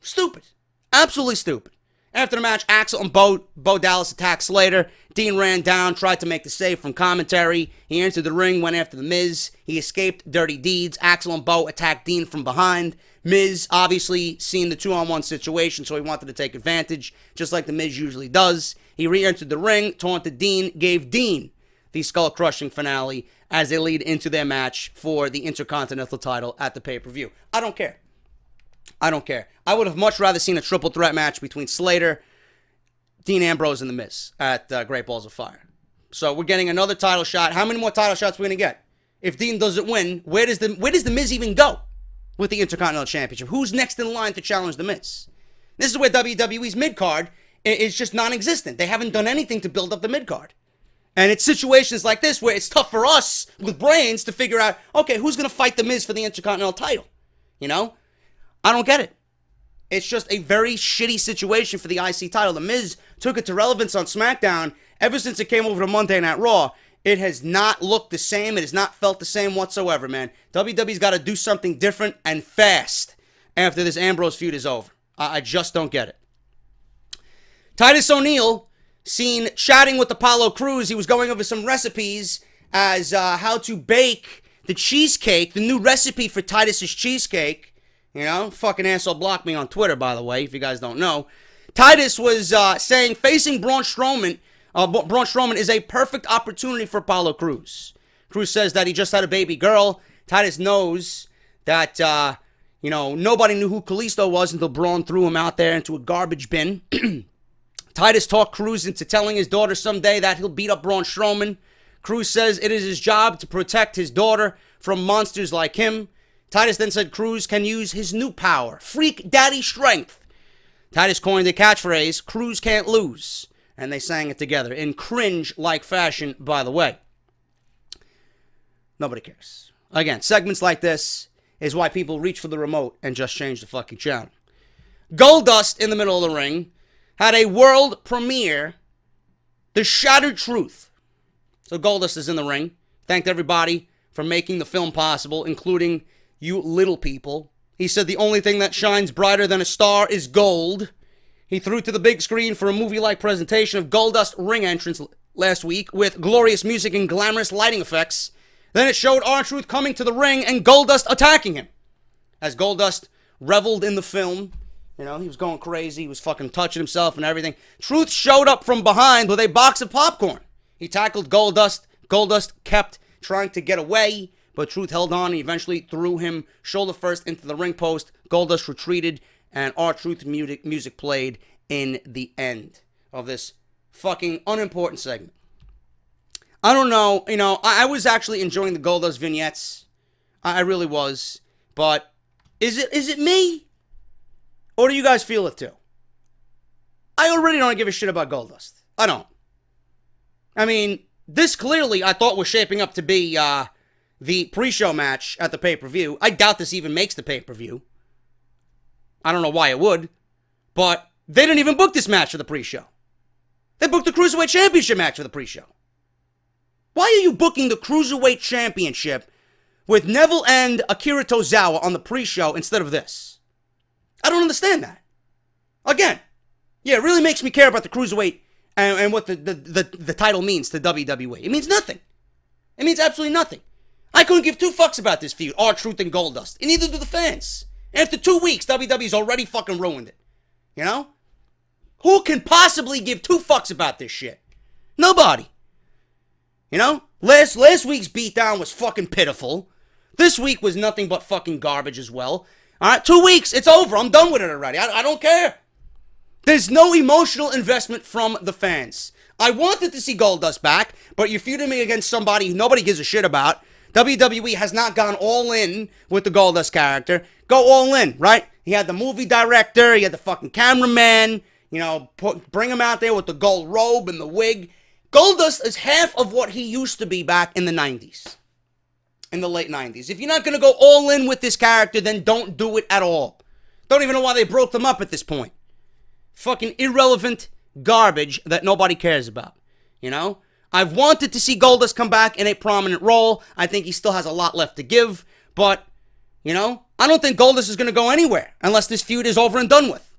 Stupid. Absolutely stupid. After the match, Axel and Bo Dallas attacked Slater. Dean ran down, tried to make the save from commentary. He entered the ring, went after The Miz. He escaped dirty deeds. Axel and Bo attacked Dean from behind. Miz obviously seen the 2-on-1 situation, so he wanted to take advantage, just like The Miz usually does. He re-entered the ring, taunted Dean, gave Dean the skull-crushing finale as they lead into their match for the Intercontinental title at the pay-per-view. I don't care. I don't care. I would have much rather seen a triple threat match between Slater, Dean Ambrose, and The Miz at Great Balls of Fire. So we're getting another title shot. How many more title shots are we going to get? If Dean doesn't win, where does the Miz even go with the Intercontinental Championship? Who's next in line to challenge The Miz? This is where WWE's mid-card is just non-existent. They haven't done anything to build up the mid-card. And it's situations like this where it's tough for us with brains to figure out, okay, who's going to fight The Miz for the Intercontinental title? You know? I don't get it. It's just a very shitty situation for the IC title. The Miz took it to relevance on SmackDown. Ever since it came over to Monday Night Raw, it has not looked the same. It has not felt the same whatsoever, man. WWE's got to do something different and fast after this Ambrose feud is over. I just don't get it. Titus O'Neil, seen chatting with Apollo Crews. He was going over some recipes as how to bake the cheesecake, the new recipe for Titus's cheesecake. You know, fucking asshole blocked me on Twitter, by the way, if you guys don't know. Titus was saying facing Braun Strowman is a perfect opportunity for Apollo Crews. Crews says that he just had a baby girl. Titus knows that, nobody knew who Kalisto was until Braun threw him out there into a garbage bin. Titus talked Crews into telling his daughter someday that he'll beat up Braun Strowman. Crews says it is his job to protect his daughter from monsters like him. Titus then said Crews can use his new power, Freak Daddy Strength. Titus coined the catchphrase, Crews can't lose, and they sang it together in cringe-like fashion, by the way. Nobody cares. Again, segments like this is why people reach for the remote and just change the fucking channel. Goldust in the middle of the ring had a world premiere, The Shattered Truth. So Goldust is in the ring. Thanked everybody for making the film possible, including you little people. He said the only thing that shines brighter than a star is gold. He threw to the big screen for a movie-like presentation of Goldust ring entrance last week with glorious music and glamorous lighting effects. Then it showed R-Truth coming to the ring and Goldust attacking him. As Goldust reveled in the film, he was going crazy. He was fucking touching himself and everything. Truth showed up from behind with a box of popcorn. He tackled Goldust. Goldust kept trying to get away, but Truth held on and eventually threw him shoulder first into the ring post. Goldust retreated, and R-Truth music played in the end of this fucking unimportant segment. I don't know, I was actually enjoying the Goldust vignettes. I really was. But is it me? Or do you guys feel it too? I already don't give a shit about Goldust. I don't. I mean, this clearly I thought was shaping up to be the pre-show match at the pay-per-view. I doubt this even makes the pay-per-view. I don't know why it would. But they didn't even book this match for the pre-show. They booked the Cruiserweight Championship match for the pre-show. Why are you booking the Cruiserweight Championship with Neville and Akira Tozawa on the pre-show instead of this? I don't understand that. Again, yeah, it really makes me care about the Cruiserweight and what the title means to WWE. It means nothing. It means absolutely nothing. I couldn't give two fucks about this feud, R-Truth and Goldust, and neither do the fans. After 2 weeks, WWE's already fucking ruined it. You know? Who can possibly give two fucks about this shit? Nobody. Last week's beatdown was fucking pitiful. This week was nothing but fucking garbage as well. Alright, 2 weeks, it's over. I'm done with it already. I don't care. There's no emotional investment from the fans. I wanted to see Goldust back, but you're feuding me against somebody who nobody gives a shit about. WWE has not gone all in with the Goldust character. Go all in, right? He had the movie director, he had the fucking cameraman, You know, bring him out there with the gold robe and the wig. Goldust is half of what he used to be back in the 90s. In the late 90s. If you're not going to go all in with this character, then don't do it at all. Don't even know why they broke them up at this point. Fucking irrelevant garbage that nobody cares about. You know? I've wanted to see Goldust come back in a prominent role. I think he still has a lot left to give. But, you know, I don't think Goldust is going to go anywhere unless this feud is over and done with.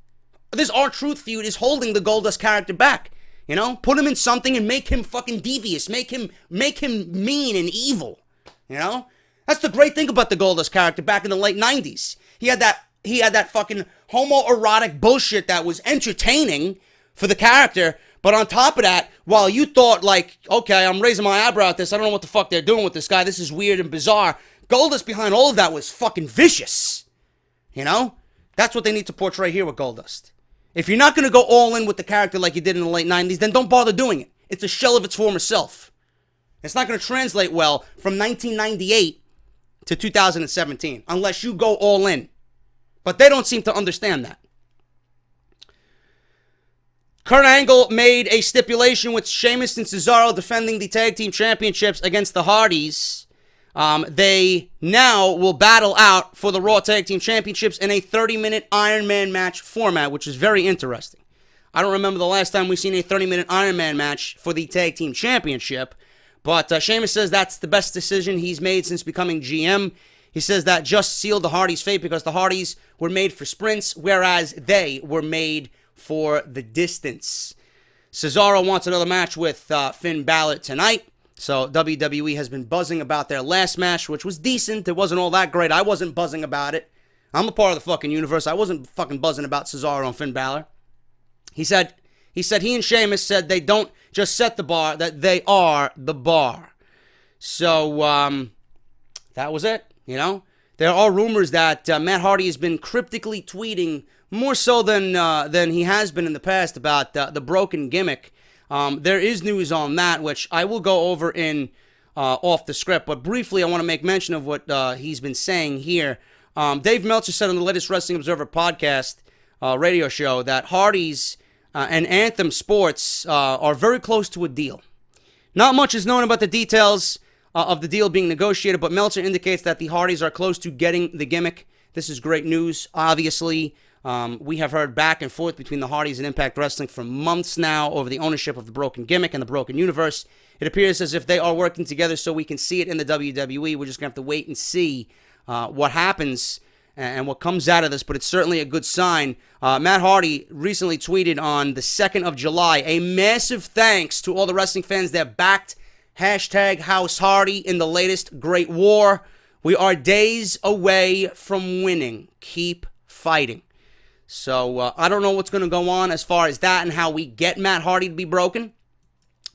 This R-Truth feud is holding the Goldust character back. You know? Put him in something and make him fucking devious. Make him mean and evil. You know? That's the great thing about the Goldust character back in the late 90s. He had that fucking homoerotic bullshit that was entertaining for the character. But on top of that, while you thought like, okay, I'm raising my eyebrow at this, I don't know what the fuck they're doing with this guy, this is weird and bizarre, Goldust behind all of that was fucking vicious. You know? That's what they need to portray here with Goldust. If you're not going to go all in with the character like you did in the late 90s, then don't bother doing it. It's a shell of its former self. It's not going to translate well from 1998 to 2017 unless you go all in. But they don't seem to understand that. Kurt Angle made a stipulation with Sheamus and Cesaro defending the tag team championships against the Hardys. They now will battle out for the Raw Tag Team Championships in a 30-minute Iron Man match format, which is very interesting. I don't remember the last time we've seen a 30-minute Iron Man match for the Tag Team Championship, but Sheamus says that's the best decision he's made since becoming GM. He says that just sealed the Hardys' fate because the Hardys were made for sprints, whereas they were made for the distance. Cesaro wants another match with Finn Balor tonight. So WWE has been buzzing about their last match, which was decent. It wasn't all that great. I wasn't buzzing about it. I'm a part of the fucking universe. I wasn't fucking buzzing about Cesaro and Finn Balor. He said he and Sheamus said they don't just set the bar, that they are the bar. So that was it, you know. There are rumors that Matt Hardy has been cryptically tweeting more so than he has been in the past about the broken gimmick. There is news on that, which I will go over in off the script. But briefly, I want to make mention of what he's been saying here. Dave Meltzer said on the latest Wrestling Observer podcast radio show that Hardy's and Anthem Sports are very close to a deal. Not much is known about the details of the deal being negotiated, but Meltzer indicates that the Hardys are close to getting the gimmick. This is great news, obviously. We have heard back and forth between the Hardys and Impact Wrestling for months now over the ownership of the Broken Gimmick and the Broken Universe. It appears as if they are working together so we can see it in the WWE. We're just going to have to wait and see what happens and what comes out of this, but it's certainly a good sign. Matt Hardy recently tweeted on the 2nd of July, a massive thanks to all the wrestling fans that backed #House Hardy in the latest Great War. We are days away from winning. Keep fighting. So I don't know what's going to go on as far as that and how we get Matt Hardy to be broken.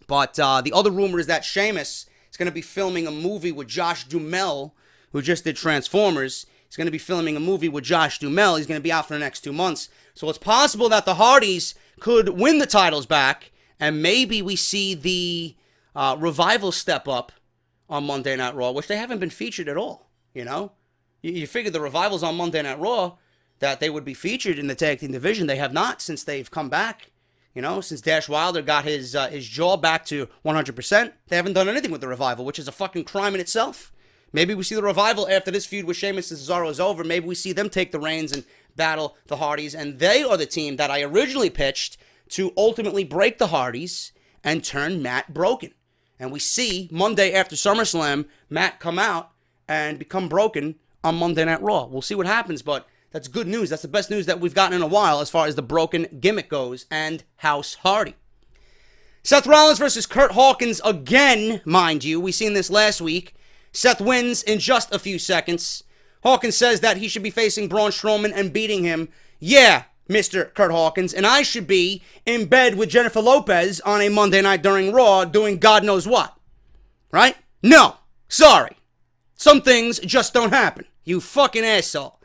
But the other rumor is that Sheamus is going to be filming a movie with Josh Duhamel, who just did Transformers. He's going to be filming a movie with Josh Duhamel. He's going to be out for the next 2 months. So it's possible that the Hardys could win the titles back, and maybe we see the Revival step up on Monday Night Raw, which they haven't been featured at all, you know? You figure the Revival's on Monday Night Raw, that they would be featured in the tag team division. They have not since they've come back. You know, since Dash Wilder got his jaw back to 100%, they haven't done anything with the Revival, which is a fucking crime in itself. Maybe we see the Revival after this feud with Sheamus and Cesaro is over. Maybe we see them take the reins and battle the Hardys, and they are the team that I originally pitched to ultimately break the Hardys and turn Matt broken. And we see Monday after SummerSlam, Matt come out and become broken on Monday Night Raw. We'll see what happens, but that's good news. That's the best news that we've gotten in a while as far as the broken gimmick goes and House Hardy. Seth Rollins versus Curt Hawkins again, mind you. We seen this last week. Seth wins in just a few seconds. Hawkins says that he should be facing Braun Strowman and beating him. Yeah, Mr. Curt Hawkins, and I should be in bed with Jennifer Lopez on a Monday night during Raw doing God knows what. Right? No. Sorry. Some things just don't happen. You fucking asshole.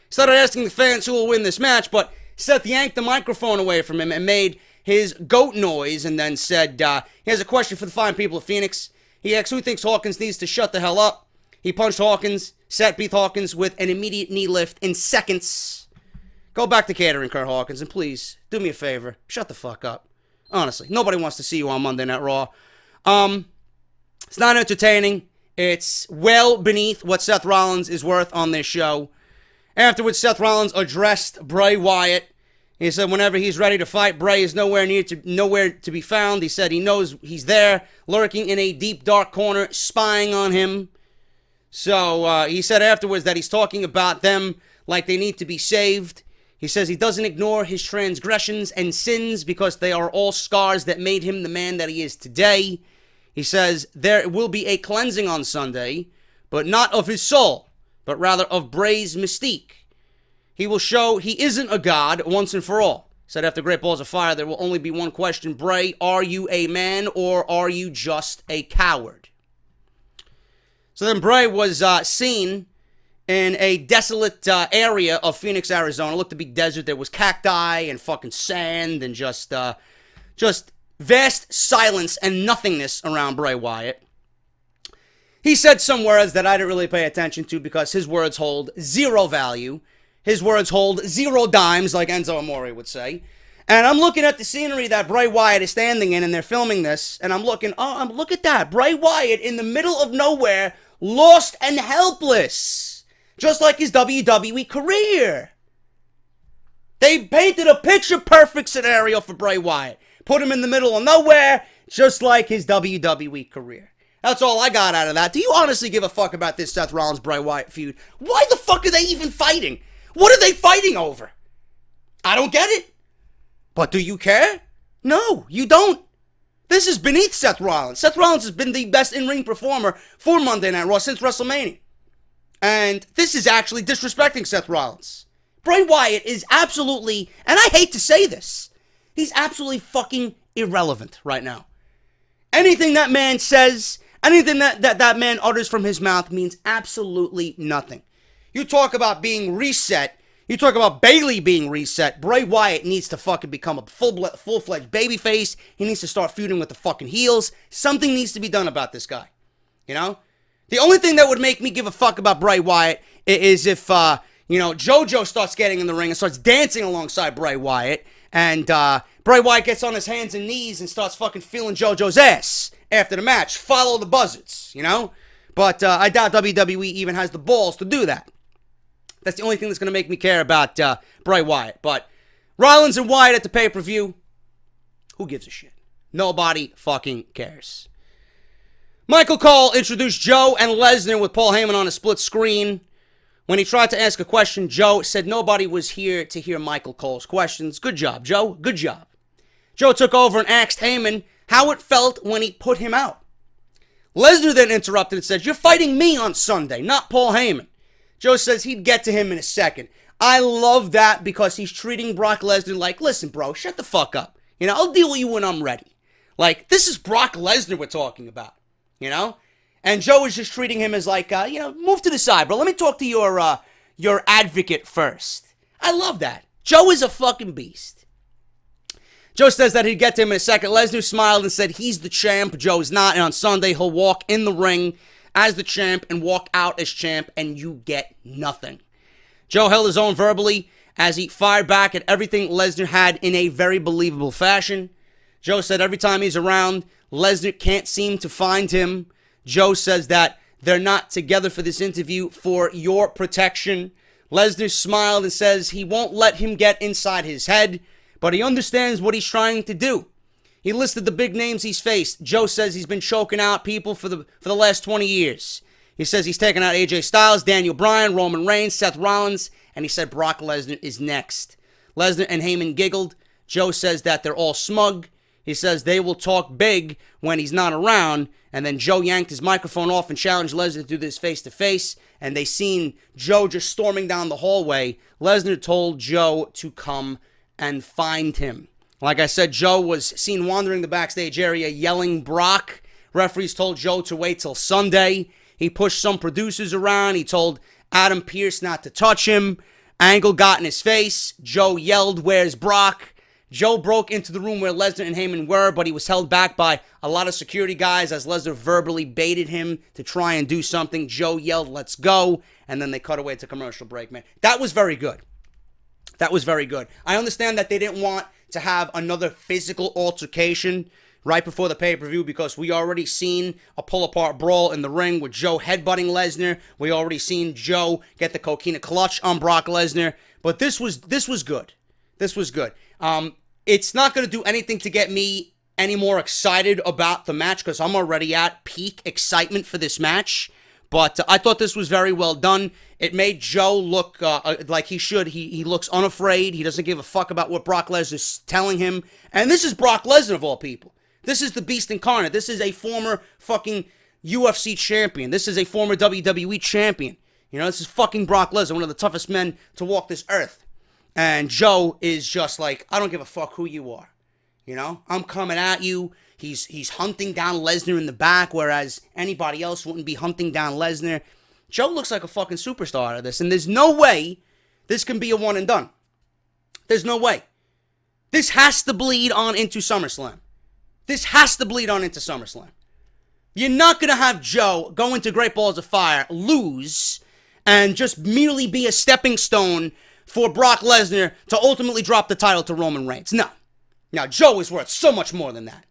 Started asking the fans who will win this match, but Seth yanked the microphone away from him and made his goat noise and then said, he has a question for the fine people of Phoenix. He asks who thinks Hawkins needs to shut the hell up. He punched Hawkins. Seth beat Hawkins with an immediate knee lift in seconds. Go back to catering, Kurt Hawkins, and please, do me a favor. Shut the fuck up. Honestly, nobody wants to see you on Monday Night Raw. It's not entertaining. It's well beneath what Seth Rollins is worth on this show. Afterwards, Seth Rollins addressed Bray Wyatt. He said whenever he's ready to fight, Bray is nowhere to be found. He said he knows he's there, lurking in a deep, dark corner, spying on him. So he said afterwards that he's talking about them like they need to be saved. He says he doesn't ignore his transgressions and sins because they are all scars that made him the man that he is today. He says there will be a cleansing on Sunday, but not of his soul, but rather of Bray's mystique. He will show he isn't a god once and for all. He said after Great Balls of Fire, there will only be one question. Bray, are you a man or are you just a coward? So then Bray was seen in a desolate area of Phoenix, Arizona. It looked to be desert. There was cacti and fucking sand and just vast silence and nothingness around Bray Wyatt. He said some words that I didn't really pay attention to because his words hold zero value. His words hold 0 dimes, like Enzo Amore would say. And I'm looking at the scenery that Bray Wyatt is standing in, and they're filming this, and I'm looking, look at that. Bray Wyatt in the middle of nowhere, lost and helpless. Just like his WWE career. They painted a picture-perfect scenario for Bray Wyatt. Put him in the middle of nowhere, just like his WWE career. That's all I got out of that. Do you honestly give a fuck about this Seth Rollins-Bray Wyatt feud? Why the fuck are they even fighting? What are they fighting over? I don't get it. But do you care? No, you don't. This is beneath Seth Rollins. Seth Rollins has been the best in-ring performer for Monday Night Raw since WrestleMania. And this is actually disrespecting Seth Rollins. Bray Wyatt is absolutely, and I hate to say this, he's absolutely fucking irrelevant right now. Anything that man says, anything that man utters from his mouth means absolutely nothing. You talk about being reset, you talk about Bayley being reset, Bray Wyatt needs to fucking become a full-fledged babyface. He needs to start feuding with the fucking heels. Something needs to be done about this guy, you know? The only thing that would make me give a fuck about Bray Wyatt is if, JoJo starts getting in the ring and starts dancing alongside Bray Wyatt, and Bray Wyatt gets on his hands and knees and starts fucking feeling JoJo's ass after the match. Follow the buzzards, you know? But I doubt WWE even has the balls to do that. That's the only thing that's going to make me care about Bray Wyatt. But Rollins and Wyatt at the pay-per-view, who gives a shit? Nobody fucking cares. Michael Cole introduced Joe and Lesnar with Paul Heyman on a split screen. When he tried to ask a question, Joe said nobody was here to hear Michael Cole's questions. Good job, Joe. Good job. Joe took over and asked Heyman how it felt when he put him out. Lesnar then interrupted and said, "You're fighting me on Sunday, not Paul Heyman." Joe says he'd get to him in a second. I love that because he's treating Brock Lesnar like, listen, bro, shut the fuck up. You know, I'll deal with you when I'm ready. Like, this is Brock Lesnar we're talking about. You know? And Joe is just treating him as like, move to the side, bro. Let me talk to your advocate first. I love that. Joe is a fucking beast. Joe says that he'd get to him in a second. Lesnar smiled and said he's the champ. Joe's not. And on Sunday, he'll walk in the ring as the champ and walk out as champ, and you get nothing. Joe held his own verbally as he fired back at everything Lesnar had in a very believable fashion. Joe said every time he's around, Lesnar can't seem to find him. Joe says that they're not together for this interview for your protection. Lesnar smiled and says he won't let him get inside his head, but he understands what he's trying to do. He listed the big names he's faced. Joe says he's been choking out people for the last 20 years. He says he's taken out AJ Styles, Daniel Bryan, Roman Reigns, Seth Rollins, and he said Brock Lesnar is next. Lesnar and Heyman giggled. Joe says that they're all smug. He says they will talk big when he's not around. And then Joe yanked his microphone off and challenged Lesnar to do this face-to-face. And they seen Joe just storming down the hallway. Lesnar told Joe to come and find him. Like I said, Joe was seen wandering the backstage area yelling Brock. Referees told Joe to wait till Sunday. He pushed some producers around. He told Adam Pearce not to touch him. Angle got in his face. Joe yelled, "Where's Brock?" Joe broke into the room where Lesnar and Heyman were, but he was held back by a lot of security guys as Lesnar verbally baited him to try and do something. Joe yelled, "Let's go," and then they cut away to commercial break, man. That was very good. That was very good. I understand that they didn't want to have another physical altercation right before the pay-per-view because we already seen a pull-apart brawl in the ring with Joe headbutting Lesnar. We already seen Joe get the coquina clutch on Brock Lesnar. But this was good. This was good. It's not going to do anything to get me any more excited about the match because I'm already at peak excitement for this match. But I thought this was very well done. It made Joe look like he should. He looks unafraid. He doesn't give a fuck about what Brock Lesnar's telling him. And this is Brock Lesnar of all people. This is the Beast Incarnate. This is a former fucking UFC champion. This is a former WWE champion. You know, this is fucking Brock Lesnar, one of the toughest men to walk this earth. And Joe is just like, I don't give a fuck who you are. You know, I'm coming at you. He's hunting down Lesnar in the back, whereas anybody else wouldn't be hunting down Lesnar. Joe looks like a fucking superstar out of this, and there's no way this can be a one and done. There's no way. This has to bleed on into SummerSlam. This has to bleed on into SummerSlam. You're not going to have Joe go into Great Balls of Fire, lose, and just merely be a stepping stone for Brock Lesnar to ultimately drop the title to Roman Reigns. No. Now, Joe is worth so much more than that.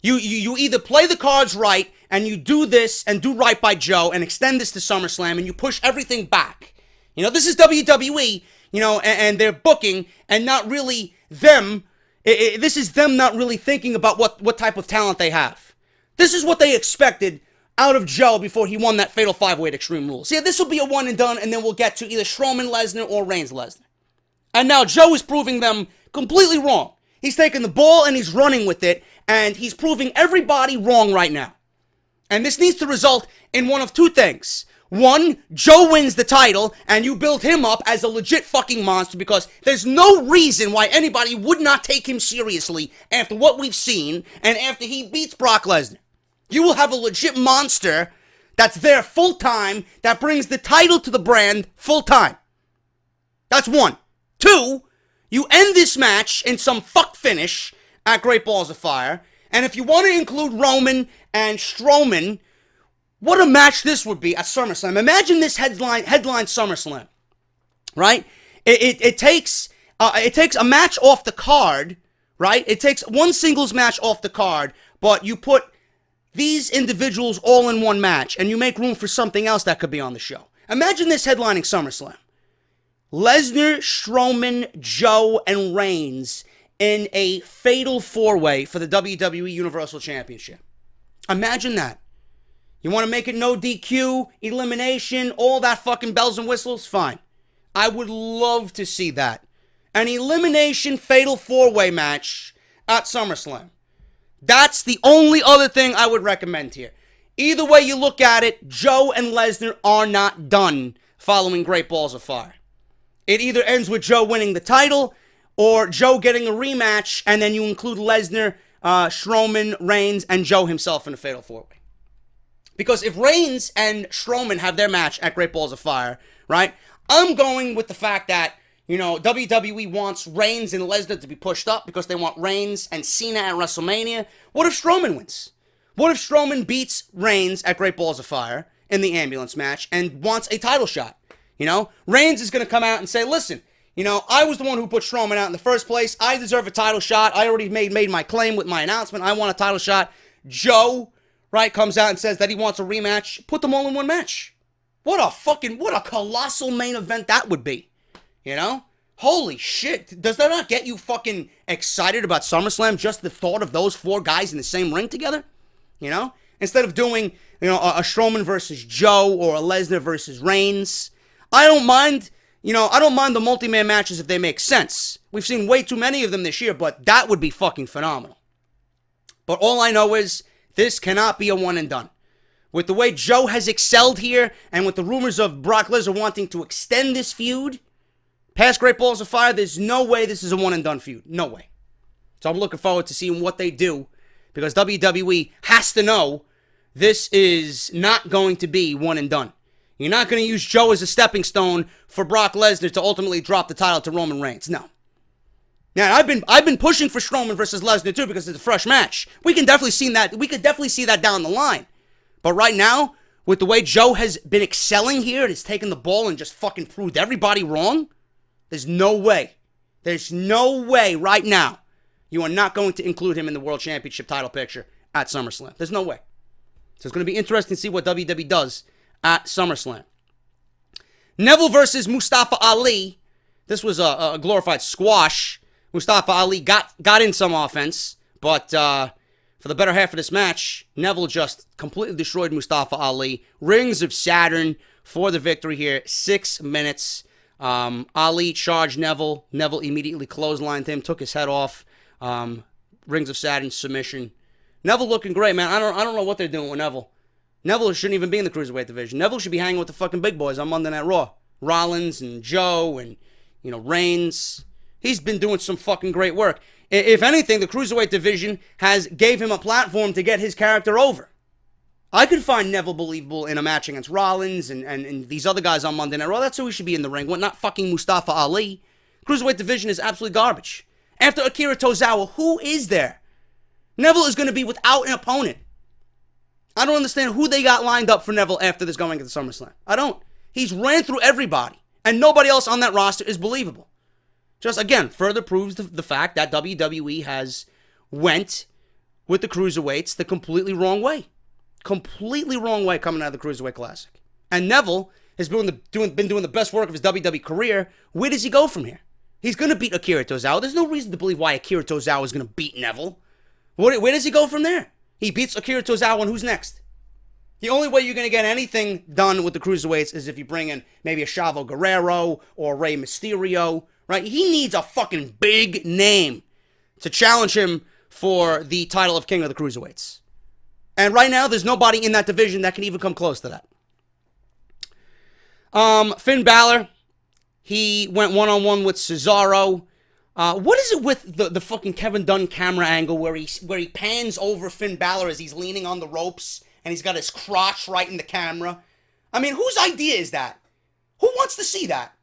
You either play the cards right and you do this and do right by Joe and extend this to SummerSlam and you push everything back. You know, this is WWE, you know, and they're booking and not really them. This is them not really thinking about what type of talent they have. This is what they expected out of Joe before he won that Fatal 5-Way at Extreme Rules. Yeah, this will be a one and done, and then we'll get to either Strowman Lesnar or Reigns Lesnar. And now Joe is proving them completely wrong. He's taking the ball and he's running with it, and he's proving everybody wrong right now. And this needs to result in one of two things. One, Joe wins the title, and you build him up as a legit fucking monster because there's no reason why anybody would not take him seriously after what we've seen and after he beats Brock Lesnar. You will have a legit monster that's there full-time that brings the title to the brand full-time. That's one. Two, you end this match in some fuck finish at Great Balls of Fire, and if you want to include Roman and Strowman, what a match this would be at SummerSlam. Imagine this headline SummerSlam, right? It takes a match off the card, right? It takes one singles match off the card, but you put these individuals all in one match, and you make room for something else that could be on the show. Imagine this headlining SummerSlam. Lesnar, Strowman, Joe, and Reigns in a fatal 4-way for the WWE Universal Championship. Imagine that. You want to make it no DQ, elimination, all that fucking bells and whistles? Fine. I would love to see that. An elimination fatal 4-way match at SummerSlam. That's the only other thing I would recommend here. Either way you look at it, Joe and Lesnar are not done following Great Balls of Fire. It either ends with Joe winning the title or Joe getting a rematch, and then you include Lesnar, Strowman, Reigns, and Joe himself in a fatal 4-way. Because if Reigns and Strowman have their match at Great Balls of Fire, right, I'm going with the fact that, you know, WWE wants Reigns and Lesnar to be pushed up because they want Reigns and Cena at WrestleMania. What if Strowman wins? What if Strowman beats Reigns at Great Balls of Fire in the ambulance match and wants a title shot? You know, Reigns is going to come out and say, listen, you know, I was the one who put Strowman out in the first place. I deserve a title shot. I already made my claim with my announcement. I want a title shot. Joe, right, comes out and says that he wants a rematch. Put them all in one match. What a colossal main event that would be. You know? Holy shit. Does that not get you fucking excited about SummerSlam? Just the thought of those four guys in the same ring together? You know? Instead of doing, you know, a Strowman versus Joe or a Lesnar versus Reigns. I don't mind the multi-man matches if they make sense. We've seen way too many of them this year, but that would be fucking phenomenal. But all I know is this cannot be a one and done. With the way Joe has excelled here, and with the rumors of Brock Lesnar wanting to extend this feud past Great Balls of Fire, there's no way this is a one and done feud. No way. So I'm looking forward to seeing what they do, because WWE has to know this is not going to be one and done. You're not going to use Joe as a stepping stone for Brock Lesnar to ultimately drop the title to Roman Reigns. No. Now, I've been pushing for Strowman versus Lesnar too because it's a fresh match. We could definitely see that down the line. But right now, with the way Joe has been excelling here and has taken the ball and just fucking proved everybody wrong, There's no way. There's no way right now you are not going to include him in the World Championship title picture at SummerSlam. There's no way. So it's going to be interesting to see what WWE does at SummerSlam. Neville versus Mustafa Ali. This was a glorified squash. Mustafa Ali got in some offense, but for the better half of this match, Neville just completely destroyed Mustafa Ali. Rings of Saturn for the victory here. 6 minutes. Ali charged Neville. Neville immediately clotheslined him, took his head off. Rings of Saturn submission. Neville looking great, man. I don't know what they're doing with Neville. Neville shouldn't even be in the Cruiserweight division. Neville should be hanging with the fucking big boys on Monday Night Raw. Rollins and Joe and, Reigns. He's been doing some fucking great work. If anything, the Cruiserweight division gave him a platform to get his character over. I could find Neville believable in a match against Rollins and these other guys on Monday Night Raw. That's who he should be in the ring with, not fucking Mustafa Ali. Cruiserweight division is absolutely garbage. After Akira Tozawa, who is there? Neville is going to be without an opponent. I don't understand who they got lined up for Neville after this going into SummerSlam. I don't. He's ran through everybody, and nobody else on that roster is believable. Just, again, further proves the fact that WWE has went with the Cruiserweights the completely wrong way. Completely wrong way coming out of the Cruiserweight Classic. And Neville has been doing the best work of his WWE career. Where does he go from here? He's going to beat Akira Tozawa. There's no reason to believe why Akira Tozawa is going to beat Neville. Where does he go from there? He beats Akira Tozawa, and who's next? The only way you're going to get anything done with the Cruiserweights is if you bring in maybe a Chavo Guerrero or Rey Mysterio, right? He needs a fucking big name to challenge him for the title of King of the Cruiserweights. And right now, there's nobody in that division that can even come close to that. Finn Balor, he went one-on-one with Cesaro. What is it with the fucking Kevin Dunn camera angle where he pans over Finn Balor as he's leaning on the ropes and he's got his crotch right in the camera? I mean, whose idea is that? Who wants to see that?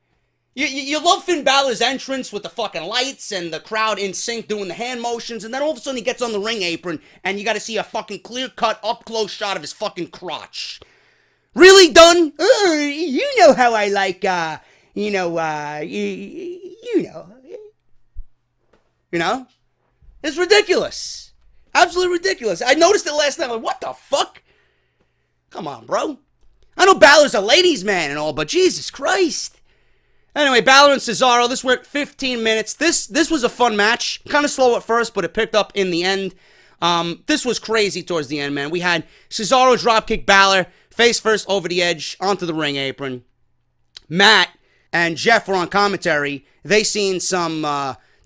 You love Finn Balor's entrance with the fucking lights and the crowd in sync doing the hand motions, and then all of a sudden he gets on the ring apron and you got to see a fucking clear-cut, up-close shot of his fucking crotch. Really, Dunn? You know how I like, you know? It's ridiculous. Absolutely ridiculous. I noticed it last night. I'm like, what the fuck? Come on, bro. I know Balor's a ladies' man and all, but Jesus Christ. Anyway, Balor and Cesaro, this went 15 minutes. This was a fun match. Kind of slow at first, but it picked up in the end. This was crazy towards the end, man. We had Cesaro dropkick Balor, face first over the edge, onto the ring apron. Matt and Jeff were on commentary. They seen some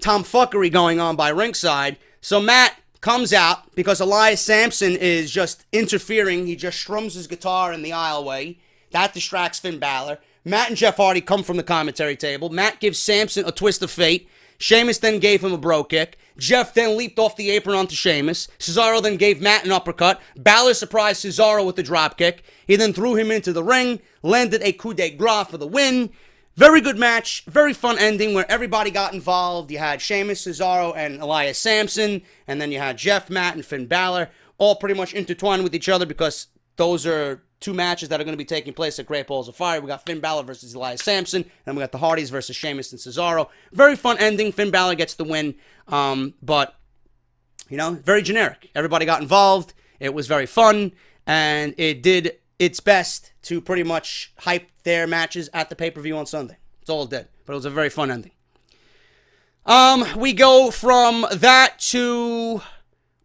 tomfuckery going on by ringside. So Matt comes out because Elias Sampson is just interfering. He just strums his guitar in the aisleway. That distracts Finn Balor. Matt and Jeff Hardy come from the commentary table. Matt gives Sampson a twist of fate. Sheamus then gave him a bro kick. Jeff then leaped off the apron onto Sheamus. Cesaro then gave Matt an uppercut. Balor surprised Cesaro with the drop kick. He then threw him into the ring, landed a coup de grace for the win. Very good match, very fun ending where everybody got involved. You had Sheamus, Cesaro, and Elias Sampson, and then you had Jeff, Matt, and Finn Balor, all pretty much intertwined with each other because those are two matches that are going to be taking place at Great Balls of Fire. We got Finn Balor versus Elias Sampson, and then we got the Hardys versus Sheamus and Cesaro. Very fun ending. Finn Balor gets the win, but, very generic. Everybody got involved. It was very fun, and it did its best to pretty much hype their matches at the pay-per-view on Sunday. That's all it did, but it was a very fun ending. We go from that to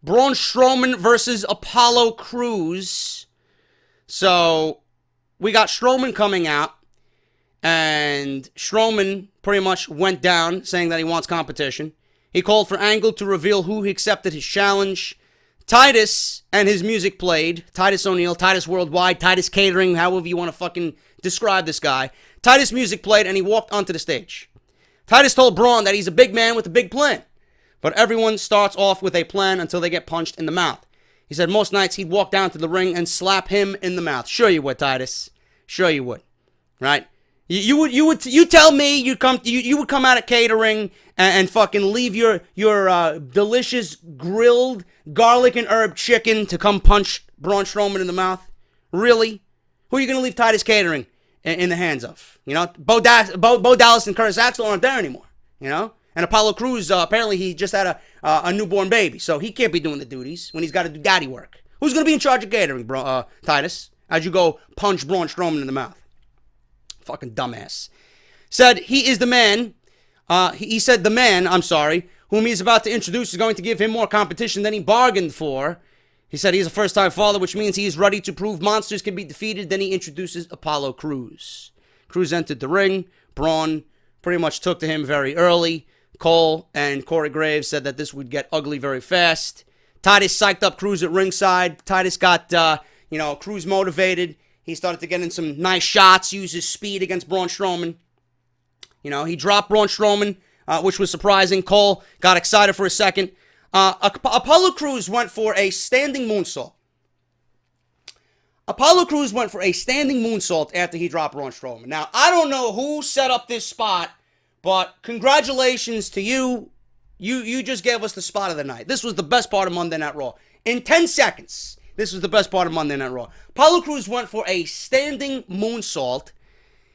Braun Strowman versus Apollo Crews. So, we got Strowman coming out, and Strowman pretty much went down, saying that he wants competition. He called for Angle to reveal who he accepted his challenge. Titus and his music played. Titus O'Neil, Titus Worldwide, Titus Catering, however you want to fucking describe this guy. Titus music played, and he walked onto the stage. Titus told Braun that he's a big man with a big plan, but everyone starts off with a plan until they get punched in the mouth. He said most nights he'd walk down to the ring and slap him in the mouth. Sure you would, Titus. Sure you would. Right? You tell me you would come out at catering and fucking leave your delicious grilled garlic and herb chicken to come punch Braun Strowman in the mouth? Really? Who are you gonna leave Titus Catering in the hands of. You know, Bo Dallas and Curtis Axel aren't there anymore. You know, and Apollo Crews, apparently he just had a newborn baby, so he can't be doing the duties when he's got to do daddy work. Who's going to be in charge of catering, Titus, as you go punch Braun Strowman in the mouth? Fucking dumbass. Said he is the man, he said the man, whom he's about to introduce is going to give him more competition than he bargained for. He said he's a first-time father, which means he is ready to prove monsters can be defeated. Then he introduces Apollo Crews. Crews entered the ring. Braun pretty much took to him very early. Cole and Corey Graves said that this would get ugly very fast. Titus psyched up Crews at ringside. Titus got, Crews motivated. He started to get in some nice shots, use his speed against Braun Strowman. You know, he dropped Braun Strowman, which was surprising. Cole got excited for a second. Apollo Crews went for a standing moonsault. Apollo Crews went for a standing moonsault after he dropped Braun Strowman. Now, I don't know who set up this spot, but congratulations to you. You just gave us the spot of the night. This was the best part of Monday Night Raw. In 10 seconds, this was the best part of Monday Night Raw. Apollo Crews went for a standing moonsault.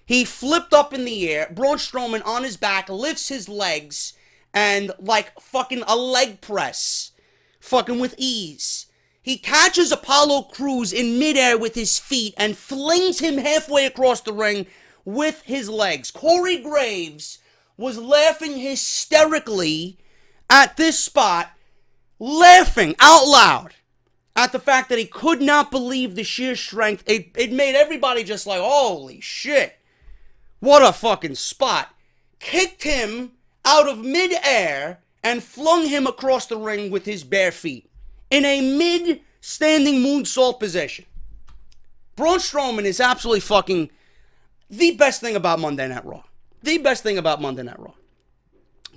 He flipped up in the air. Braun Strowman on his back lifts his legs and like fucking a leg press. Fucking with ease. He catches Apollo Crews in midair with his feet and flings him halfway across the ring with his legs. Corey Graves was laughing hysterically at this spot, laughing out loud at the fact that he could not believe the sheer strength. It made everybody just like, holy shit, what a fucking spot. Kicked him out of midair and flung him across the ring with his bare feet in a mid-standing moonsault position. Braun Strowman is absolutely fucking the best thing about Monday Night Raw. The best thing about Monday Night Raw.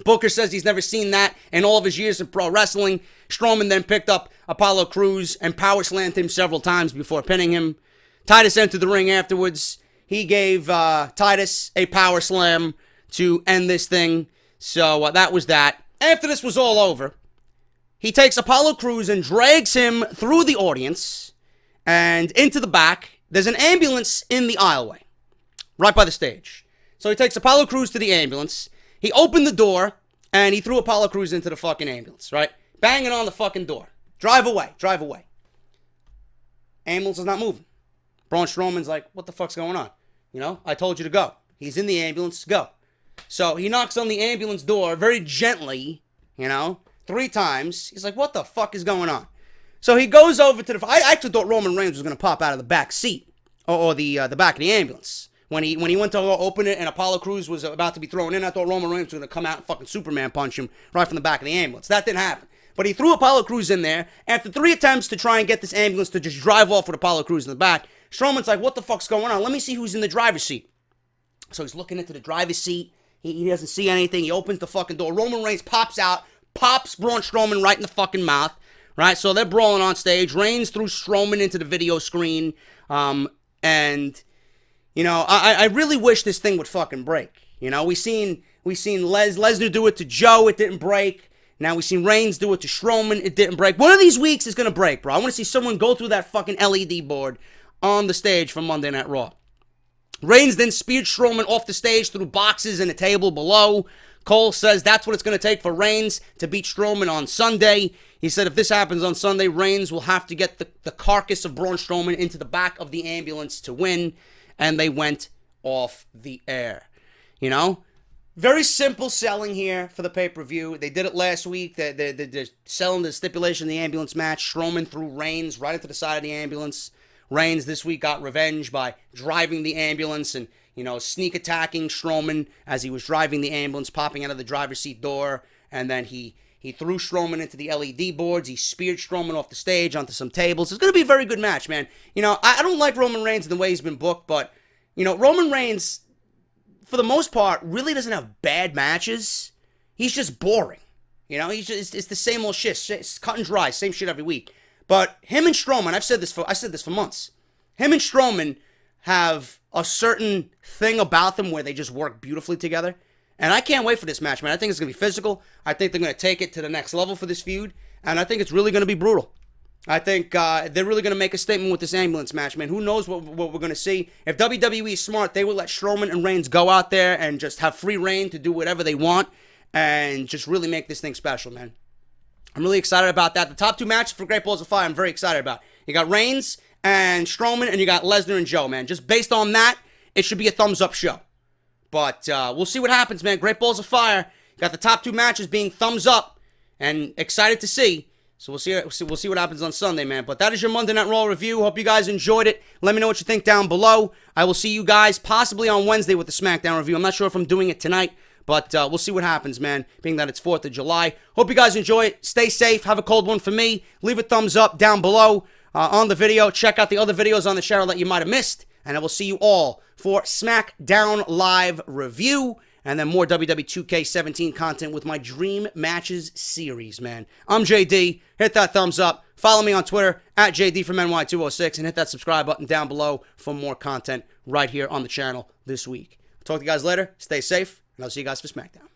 Booker says he's never seen that in all of his years of pro wrestling. Strowman then picked up Apollo Crews and power slammed him several times before pinning him. Titus entered the ring afterwards. He gave Titus a power slam to end this thing. So that was that. After this was all over, he takes Apollo Crews and drags him through the audience and into the back. There's an ambulance in the aisleway, right by the stage. So he takes Apollo Crews to the ambulance. He opened the door, and he threw Apollo Crews into the fucking ambulance, right? Banging on the fucking door. Drive away, drive away. Ambulance is not moving. Braun Strowman's like, what the fuck's going on? You know, I told you to go. He's in the ambulance, go. So he knocks on the ambulance door very gently, 3 times. He's like, what the fuck is going on? So he goes over to I actually thought Roman Reigns was going to pop out of the back seat, or the back of the ambulance. When he went to open it and Apollo Crews was about to be thrown in, I thought Roman Reigns was going to come out and fucking Superman punch him right from the back of the ambulance. That didn't happen. But he threw Apollo Crews in there. After 3 attempts to try and get this ambulance to just drive off with Apollo Crews in the back, Strowman's like, what the fuck's going on? Let me see who's in the driver's seat. So he's looking into the driver's seat. He doesn't see anything. He opens the fucking door. Roman Reigns pops out, pops Braun Strowman right in the fucking mouth. Right? So they're brawling on stage. Reigns threw Strowman into the video screen. I really wish this thing would fucking break. We seen Lesnar do it to Joe, it didn't break. Now we seen Reigns do it to Strowman, it didn't break. One of these weeks is gonna break, bro. I want to see someone go through that fucking LED board on the stage for Monday Night Raw. Reigns then speared Strowman off the stage through boxes and a table below. Cole says that's what it's going to take for Reigns to beat Strowman on Sunday. He said if this happens on Sunday, Reigns will have to get the carcass of Braun Strowman into the back of the ambulance to win. And they went off the air. Very simple selling here for the pay-per-view. They did it last week. They're selling the stipulation in the ambulance match. Strowman threw Reigns right into the side of the ambulance. Reigns this week got revenge by driving the ambulance and, sneak attacking Strowman as he was driving the ambulance, popping out of the driver's seat door. And then he threw Strowman into the LED boards. He speared Strowman off the stage onto some tables. It's going to be a very good match, man. I don't like Roman Reigns in the way he's been booked, but, Roman Reigns, for the most part, really doesn't have bad matches. He's just boring. It's the same old shit. It's cut and dry, same shit every week. But him and Strowman, I said this for months. Him and Strowman have a certain thing about them where they just work beautifully together. And I can't wait for this match, man. I think it's going to be physical. I think they're going to take it to the next level for this feud. And I think it's really going to be brutal. I think they're really going to make a statement with this ambulance match, man. Who knows what we're going to see. If WWE is smart, they will let Strowman and Reigns go out there and just have free reign to do whatever they want and just really make this thing special, man. I'm really excited about that. The top 2 matches for Great Balls of Fire, I'm very excited about. You got Reigns and Strowman, and you got Lesnar and Joe, man. Just based on that, it should be a thumbs-up show. But we'll see what happens, man. Great Balls of Fire. You got the top 2 matches being thumbs up, and excited to see. So we'll see what happens on Sunday, man. But that is your Monday Night Raw review. Hope you guys enjoyed it. Let me know what you think down below. I will see you guys possibly on Wednesday with the SmackDown review. I'm not sure if I'm doing it tonight, but we'll see what happens, man, being that it's 4th of July. Hope you guys enjoy it. Stay safe. Have a cold one for me. Leave a thumbs up down below on the video. Check out the other videos on the channel that you might have missed. And I will see you all for SmackDown Live review. And then more WWE 2K17 content with my Dream Matches series, man. I'm JD. Hit that thumbs up. Follow me on Twitter at JDFROMNY206 and hit that subscribe button down below for more content right here on the channel this week. Talk to you guys later. Stay safe, and I'll see you guys for SmackDown.